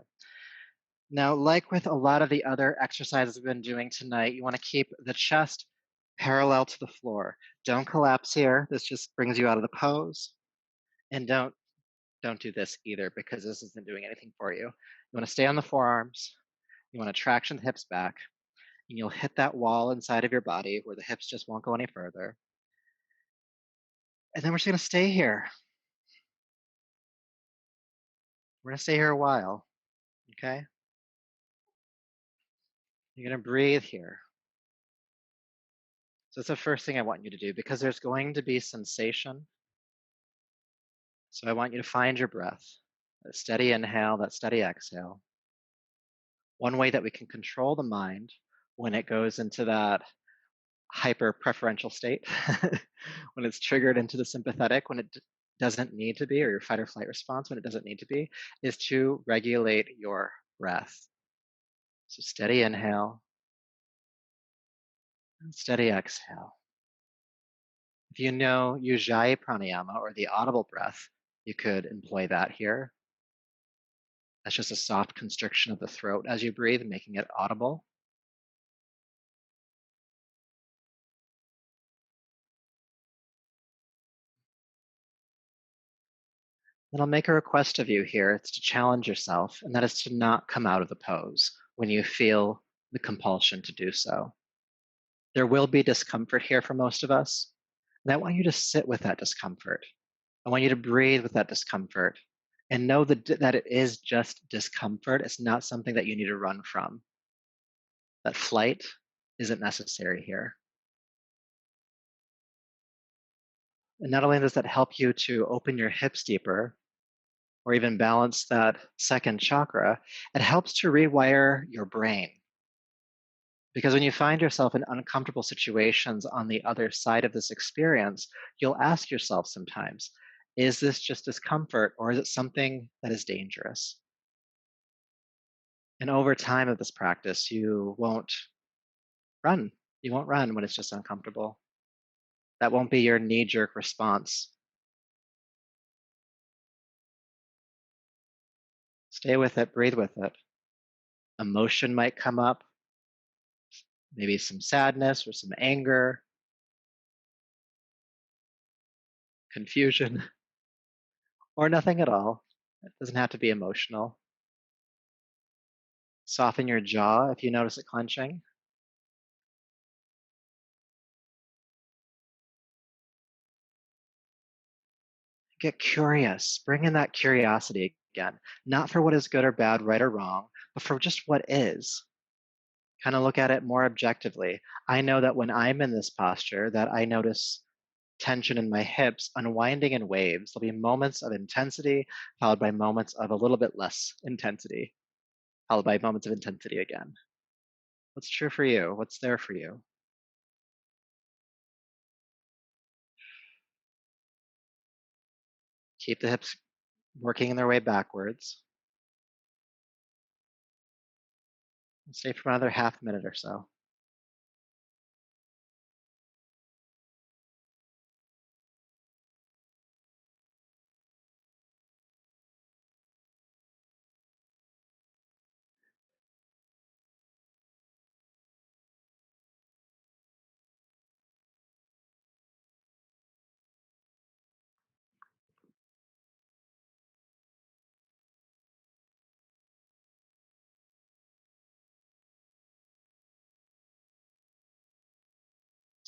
Speaker 1: Now, like with a lot of the other exercises we've been doing tonight, you want to keep the chest parallel to the floor. Don't collapse here. This just brings you out of the pose. And don't do this either, because this isn't doing anything for you. You want to stay on the forearms. You want to traction the hips back, and you'll hit that wall inside of your body where the hips just won't go any further. And then we're just going to stay here. We're going to stay here a while, okay? You're going to breathe here. So that's the first thing I want you to do, because there's going to be sensation. So I want you to find your breath, that steady inhale, that steady exhale. One way that we can control the mind when it goes into that hyper preferential state, when it's triggered into the sympathetic, when it doesn't need to be, or your fight or flight response when it doesn't need to be, is to regulate your breath. So steady inhale and steady exhale. If you know Ujjayi pranayama, or the audible breath, you could employ that here. That's just a soft constriction of the throat as you breathe, making it audible. Then I'll make a request of you here. It's to challenge yourself, and that is to not come out of the pose when you feel the compulsion to do so. There will be discomfort here for most of us, and I want you to sit with that discomfort. I want you to breathe with that discomfort and know that it is just discomfort. It's not something that you need to run from. That flight isn't necessary here. And not only does that help you to open your hips deeper, or even balance that second chakra, it helps to rewire your brain. Because when you find yourself in uncomfortable situations on the other side of this experience, you'll ask yourself sometimes, is this just discomfort, or is it something that is dangerous? And over time of this practice, you won't run. You won't run when it's just uncomfortable. That won't be your knee-jerk response. Stay with it, breathe with it. Emotion might come up, maybe some sadness or some anger, confusion, or nothing at all. It doesn't have to be emotional. Soften your jaw if you notice it clenching. Get curious. Bring in that curiosity again, not for what is good or bad, right or wrong, but for just what is. Kind of look at it more objectively. I know that when I'm in this posture, that I notice tension in my hips unwinding in waves. There'll be moments of intensity, followed by moments of a little bit less intensity, followed by moments of intensity again. What's true for you? What's there for you? Keep the hips working in their way backwards. Stay for another half minute or so.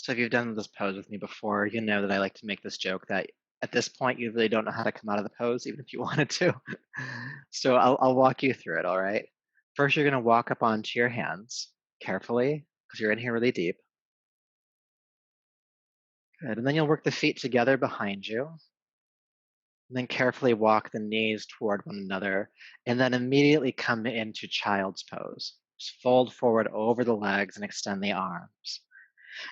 Speaker 1: So if you've done this pose with me before, you know that I like to make this joke that at this point, you really don't know how to come out of the pose, even if you wanted to. So I'll walk you through it, all right? First, you're gonna walk up onto your hands carefully, because you're in here really deep. Good, and then you'll work the feet together behind you. And then carefully walk the knees toward one another, and then immediately come into child's pose. Just fold forward over the legs and extend the arms.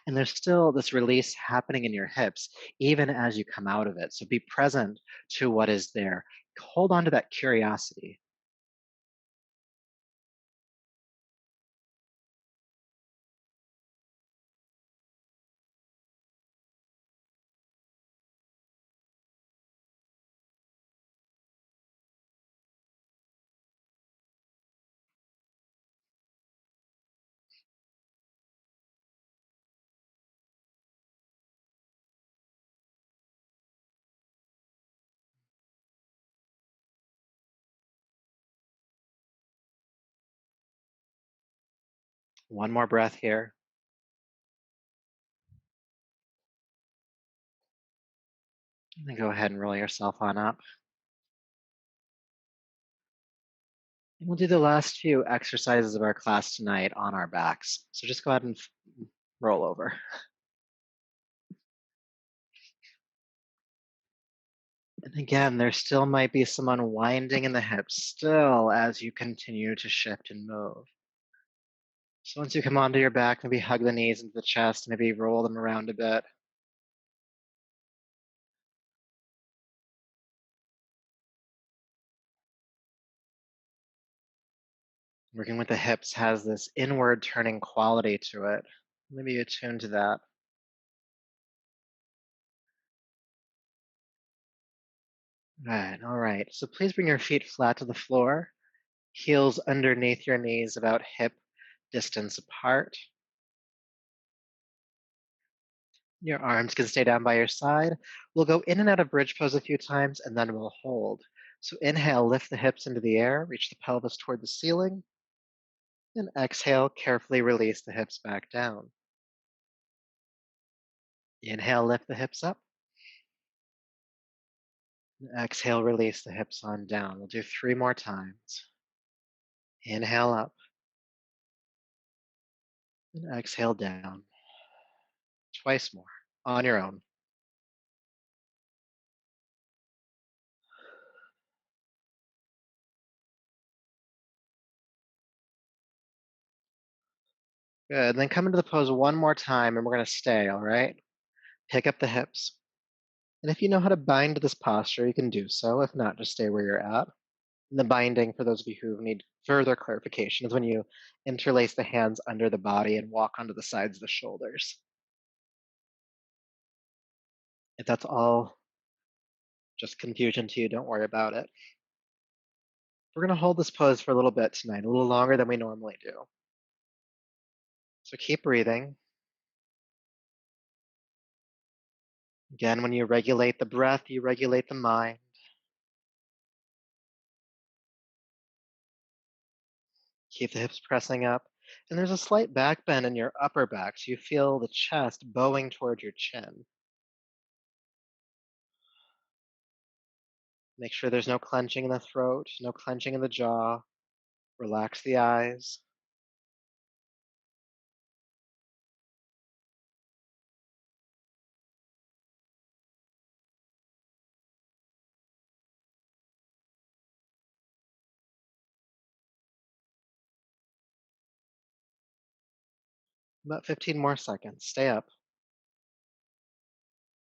Speaker 1: And there's still this release happening in your hips, even as you come out of it. So be present to what is there. Hold on to that curiosity. One more breath here. And then go ahead and roll yourself on up. And we'll do the last few exercises of our class tonight on our backs. So just go ahead and roll over. And again, there still might be some unwinding in the hips still as you continue to shift and move. So once you come onto your back, maybe hug the knees into the chest, maybe roll them around a bit. Working with the hips has this inward turning quality to it. Maybe you attune to that. Right, all right. So please bring your feet flat to the floor, heels underneath your knees about hip distance apart. Your arms can stay down by your side. We'll go in and out of bridge pose a few times and then we'll hold. So inhale, lift the hips into the air, reach the pelvis toward the ceiling. And exhale, carefully release the hips back down. Inhale, lift the hips up. And exhale, release the hips on down. We'll do 3 more times. Inhale up. And exhale down. Twice more on your own. Good. And then come into the pose one more time and we're going to stay, all right? Pick up the hips. And if you know how to bind to this posture, you can do so. If not, just stay where you're at. And the binding, for those of you who need further clarification, is when you interlace the hands under the body and walk onto the sides of the shoulders. If that's all just confusion to you, don't worry about it. We're going to hold this pose for a little bit tonight, a little longer than we normally do. So keep breathing. Again, when you regulate the breath, you regulate the mind. Keep the hips pressing up. And there's a slight back bend in your upper back, so you feel the chest bowing toward your chin. Make sure there's no clenching in the throat, no clenching in the jaw. Relax the eyes. About 15 more seconds. Stay up.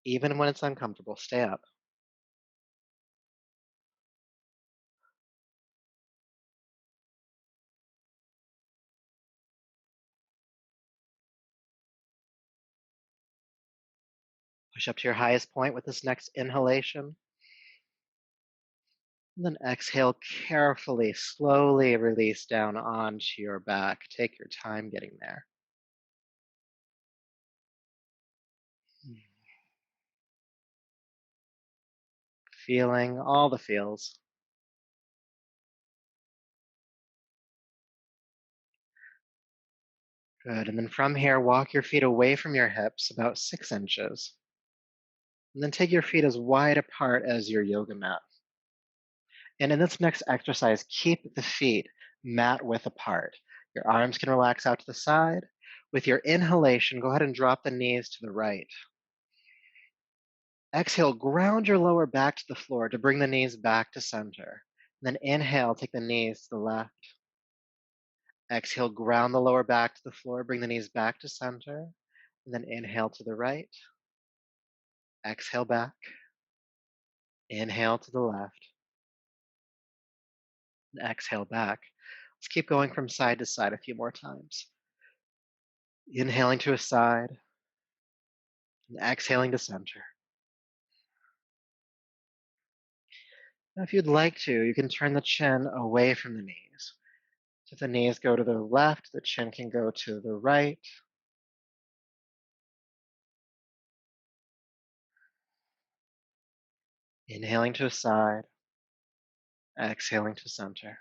Speaker 1: Even when it's uncomfortable, stay up. Push up to your highest point with this next inhalation. And then exhale carefully, slowly release down onto your back. Take your time getting there. Feeling all the feels. Good. And then from here, walk your feet away from your hips about 6 inches. And then take your feet as wide apart as your yoga mat. And in this next exercise, keep the feet mat width apart. Your arms can relax out to the side. With your inhalation, go ahead and drop the knees to the right. Exhale, ground your lower back to the floor to bring the knees back to center. And then inhale, take the knees to the left. Exhale, ground the lower back to the floor, bring the knees back to center. And then inhale to the right. Exhale back. Inhale to the left. And exhale back. Let's keep going from side to side a few more times. Inhaling to a side. And exhaling to center. Now, if you'd like to, you can turn the chin away from the knees. So if the knees go to the left, the chin can go to the right. Inhaling to a side, exhaling to center.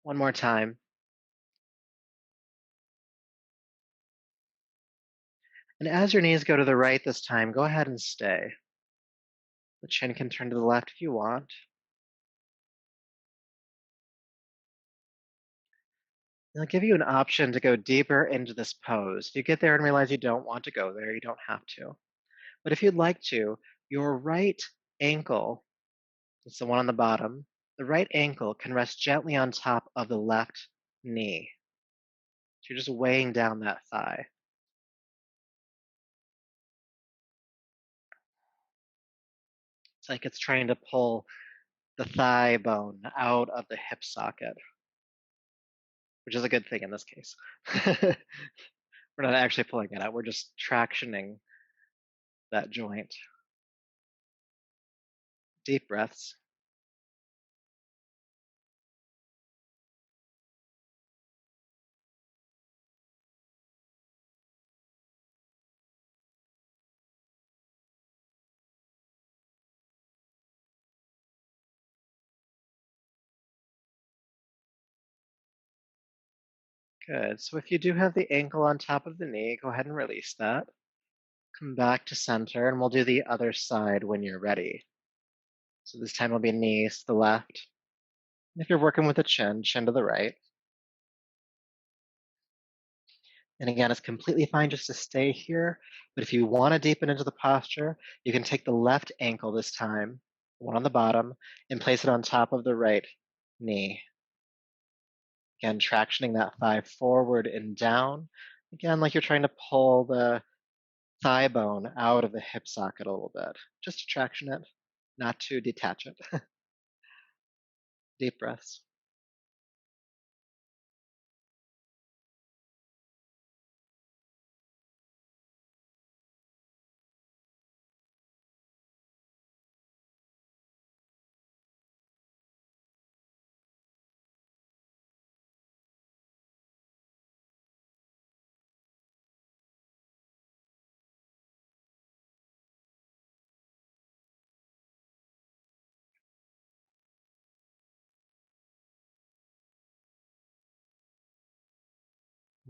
Speaker 1: One more time. And as your knees go to the right this time, go ahead and stay. The chin can turn to the left if you want. And I'll give you an option to go deeper into this pose. If you get there and realize you don't want to go there, you don't have to. But if you'd like to, your right ankle, it's the one on the bottom, the right ankle can rest gently on top of the left knee. So you're just weighing down that thigh. It's like it's trying to pull the thigh bone out of the hip socket, which is a good thing in this case. We're not actually pulling it out, we're just tractioning that joint. Deep breaths. Good. So if you do have the ankle on top of the knee, go ahead and release that. Come back to center, and we'll do the other side when you're ready. So this time it'll be knees to the left. And if you're working with the chin, chin to the right. And again, it's completely fine just to stay here. But if you want to deepen into the posture, you can take the left ankle this time, one on the bottom, and place it on top of the right knee. Again, tractioning that thigh forward and down. Again, like you're trying to pull the thigh bone out of the hip socket a little bit, just to traction it, not to detach it. Deep breaths.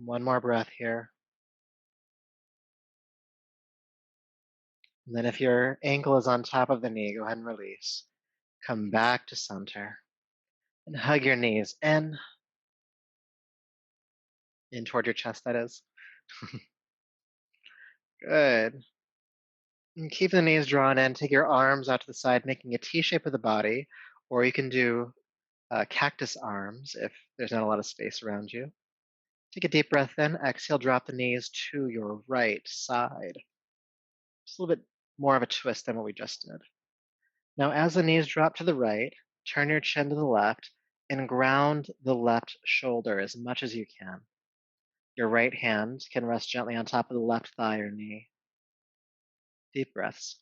Speaker 1: One more breath here. And then if your ankle is on top of the knee, go ahead and release. Come back to center and hug your knees in toward your chest, that is. Good. And keep the knees drawn in. Take your arms out to the side, making a T shape of the body, or you can do cactus arms if there's not a lot of space around you. Take a deep breath in. Exhale, drop the knees to your right side. Just a little bit more of a twist than what we just did. Now, as the knees drop to the right, turn your chin to the left and ground the left shoulder as much as you can. Your right hand can rest gently on top of the left thigh or knee. Deep breaths.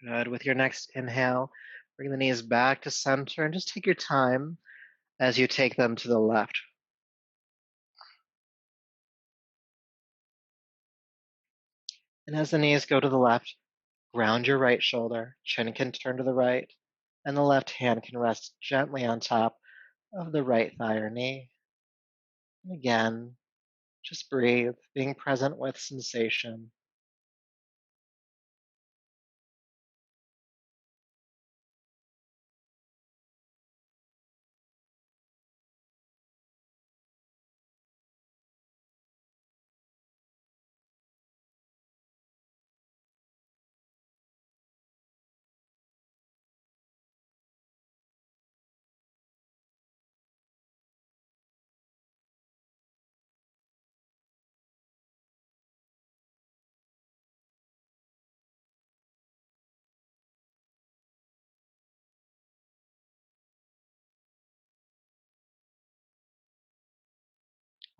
Speaker 1: Good. With your next inhale, bring the knees back to center and just take your time as you take them to the left. And as the knees go to the left, ground your right shoulder, chin can turn to the right, and the left hand can rest gently on top of the right thigh or knee. And again, just breathe, being present with sensation.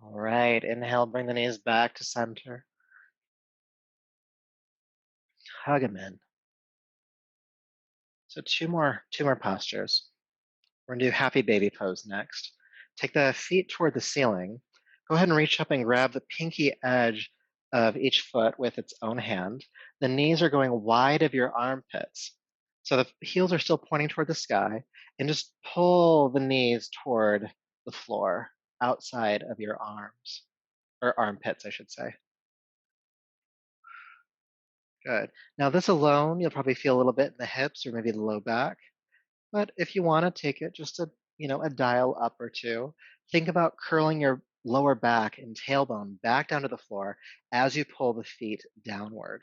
Speaker 1: All right, inhale, bring the knees back to center. Hug them in. So two more postures. We're gonna do happy baby pose next. Take the feet toward the ceiling. Go ahead and reach up and grab the pinky edge of each foot with its own hand. The knees are going wide of your armpits. So the heels are still pointing toward the sky, and just pull the knees toward the floor outside of your arms, or armpits, I should say. Good. Now this alone, you'll probably feel a little bit in the hips or maybe the low back. But if you want to take it just a dial up or two, think about curling your lower back and tailbone back down to the floor as you pull the feet downward.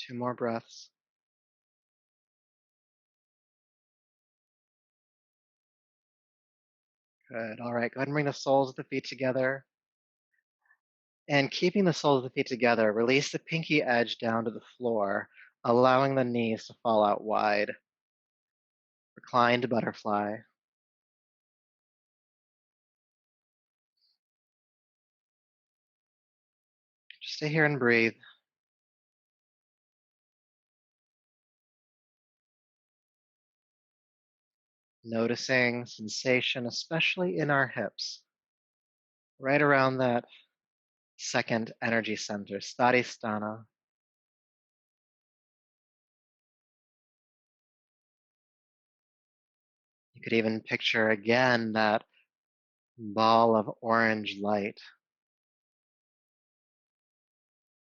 Speaker 1: Two more breaths. Good. All right. Go ahead and bring the soles of the feet together. And keeping the soles of the feet together, release the pinky edge down to the floor, allowing the knees to fall out wide. Reclined butterfly. Just stay here and breathe. Noticing sensation, especially in our hips, right around that second energy center, Svadhisthana. You could even picture again that ball of orange light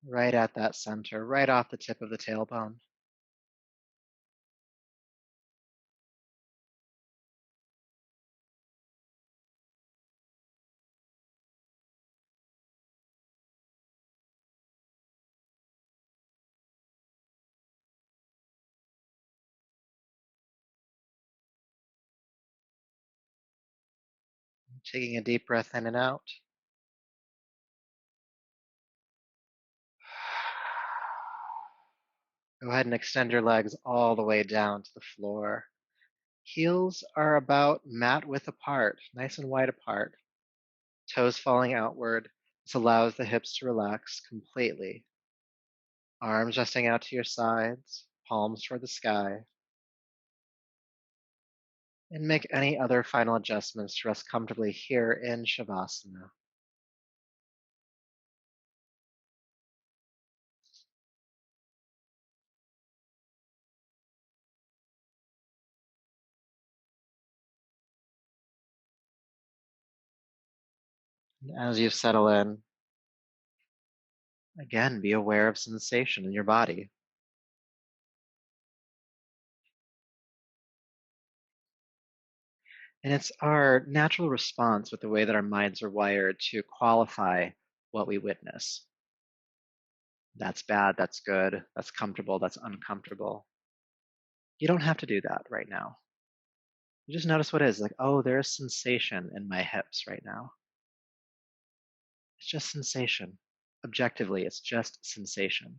Speaker 1: right at that center, right off the tip of the tailbone. Taking a deep breath in and out. Go ahead and extend your legs all the way down to the floor. Heels are about mat width apart, nice and wide apart. Toes falling outward. This allows the hips to relax completely. Arms resting out to your sides, palms toward the sky. And make any other final adjustments to rest comfortably here in Shavasana. And as you settle in, again, be aware of sensation in your body. And it's our natural response with the way that our minds are wired to qualify what we witness. That's bad, that's good, that's comfortable, that's uncomfortable. You don't have to do that right now. You just notice what is like, oh, there's sensation in my hips right now. It's just sensation. Objectively, it's just sensation.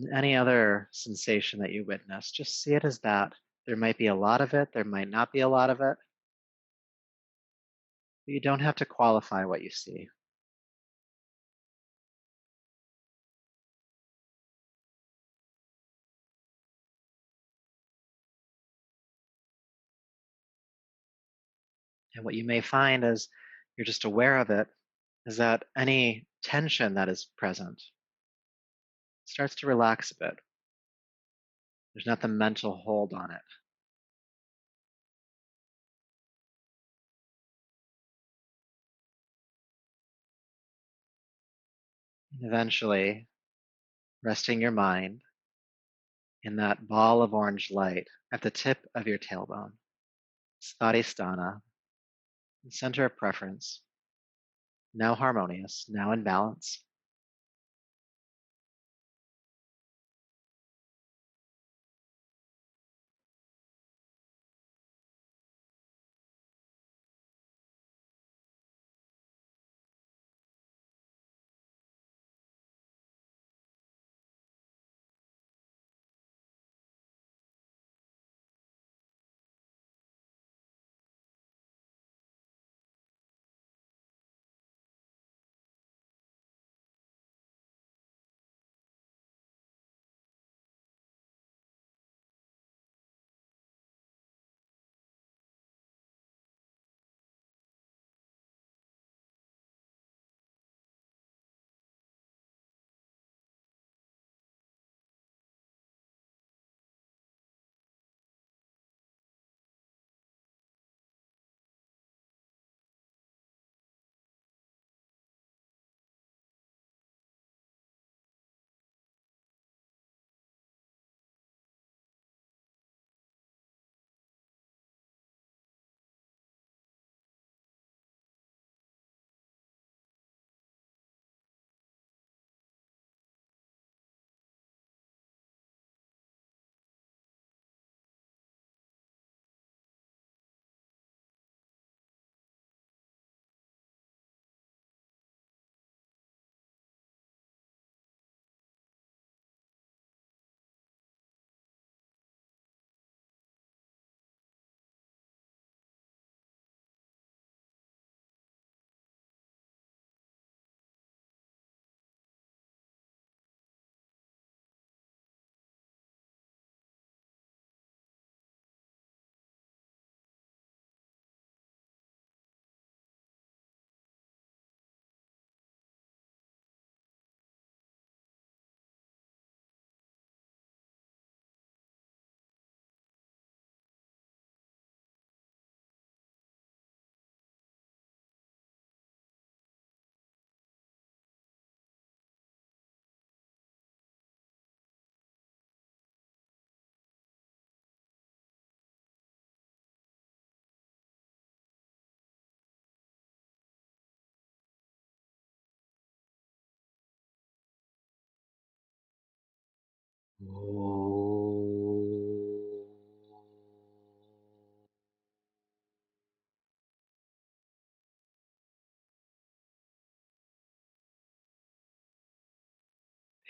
Speaker 1: And any other sensation that you witness, just see it as that. There might be a lot of it, there might not be a lot of it, but you don't have to qualify what you see. And what you may find as you're just aware of it is that any tension that is present starts to relax a bit. There's not the mental hold on it. And eventually, resting your mind in that ball of orange light at the tip of your tailbone, Svadhisthana, center of preference, now harmonious, now in balance.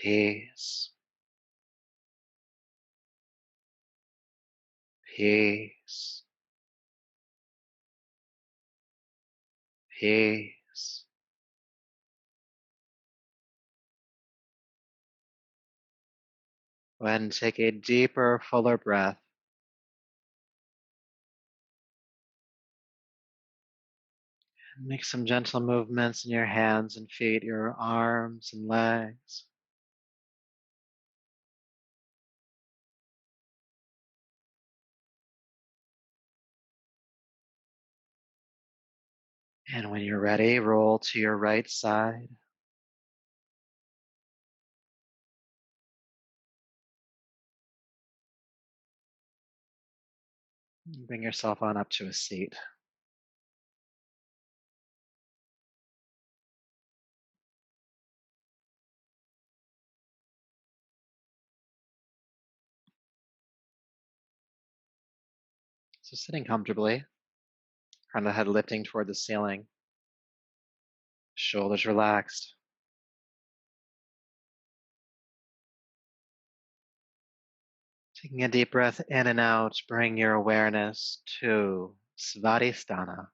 Speaker 1: Peace, peace, peace. When take a deeper, fuller breath, make some gentle movements in your hands and feet, your arms and legs. And when you're ready, roll to your right side. Bring yourself on up to a seat. So sitting comfortably, crown of the head lifting toward the ceiling, shoulders relaxed. Taking a deep breath in and out, bring your awareness to Svadhisthana,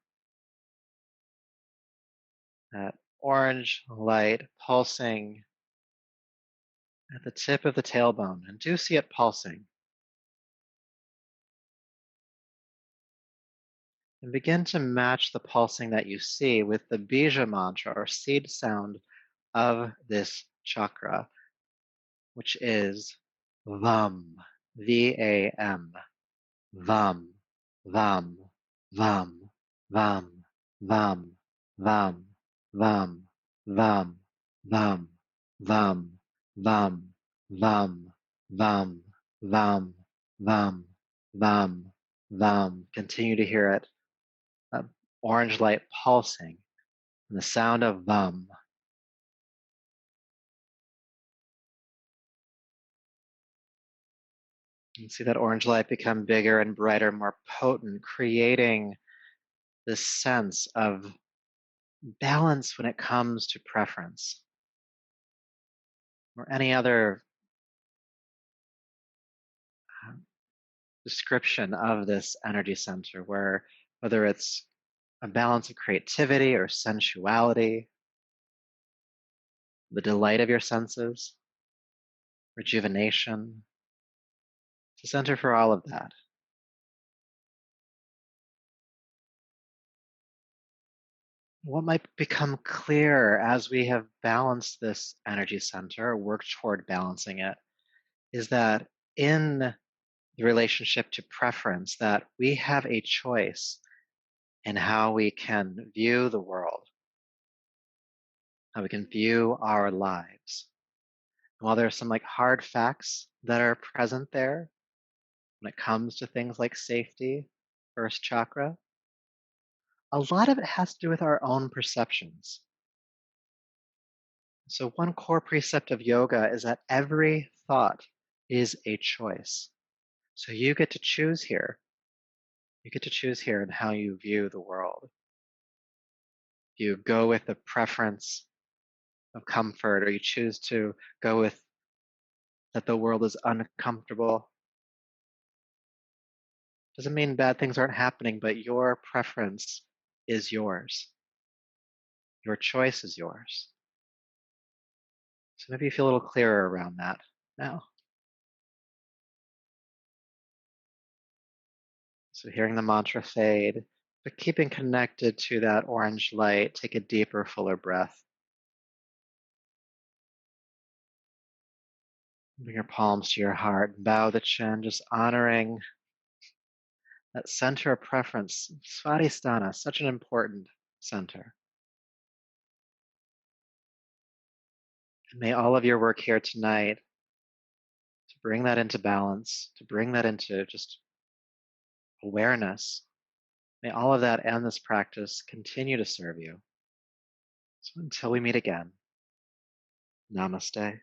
Speaker 1: that orange light pulsing at the tip of the tailbone, and do see it pulsing. And begin to match the pulsing that you see with the bija mantra or seed sound of this chakra, which is VAM, V-A-M, VAM, VAM, VAM, VAM, VAM, VAM, VAM, VAM, VAM, VAM, VAM, VAM, VAM, VAM, VAM, VAM, VAM. Continue to hear it. Orange light pulsing and the sound of VAM. You see that orange light become bigger and brighter, more potent, creating this sense of balance when it comes to preference or any other description of this energy center, where whether it's a balance of creativity or sensuality, the delight of your senses, rejuvenation, it's a center for all of that. What might become clear as we have balanced this energy center, worked toward balancing it, is that in the relationship to preference, that we have a choice in how we can view the world, how we can view our lives. And while there are some hard facts that are present there when it comes to things like safety, first chakra, a lot of it has to do with our own perceptions. So one core precept of yoga is that every thought is a choice. So you get to choose here. You get to choose here in how you view the world. You go with the preference of comfort, or you choose to go with that the world is uncomfortable. Doesn't mean bad things aren't happening, but your preference is yours. Your choice is yours. So maybe you feel a little clearer around that now. So hearing the mantra fade, but keeping connected to that orange light, take a deeper, fuller breath. Bring your palms to your heart, bow the chin, just honoring that center of preference. Svadhisthana, such an important center. And may all of your work here tonight to bring that into balance, to bring that into just awareness, may all of that and this practice continue to serve you. So until we meet again, namaste.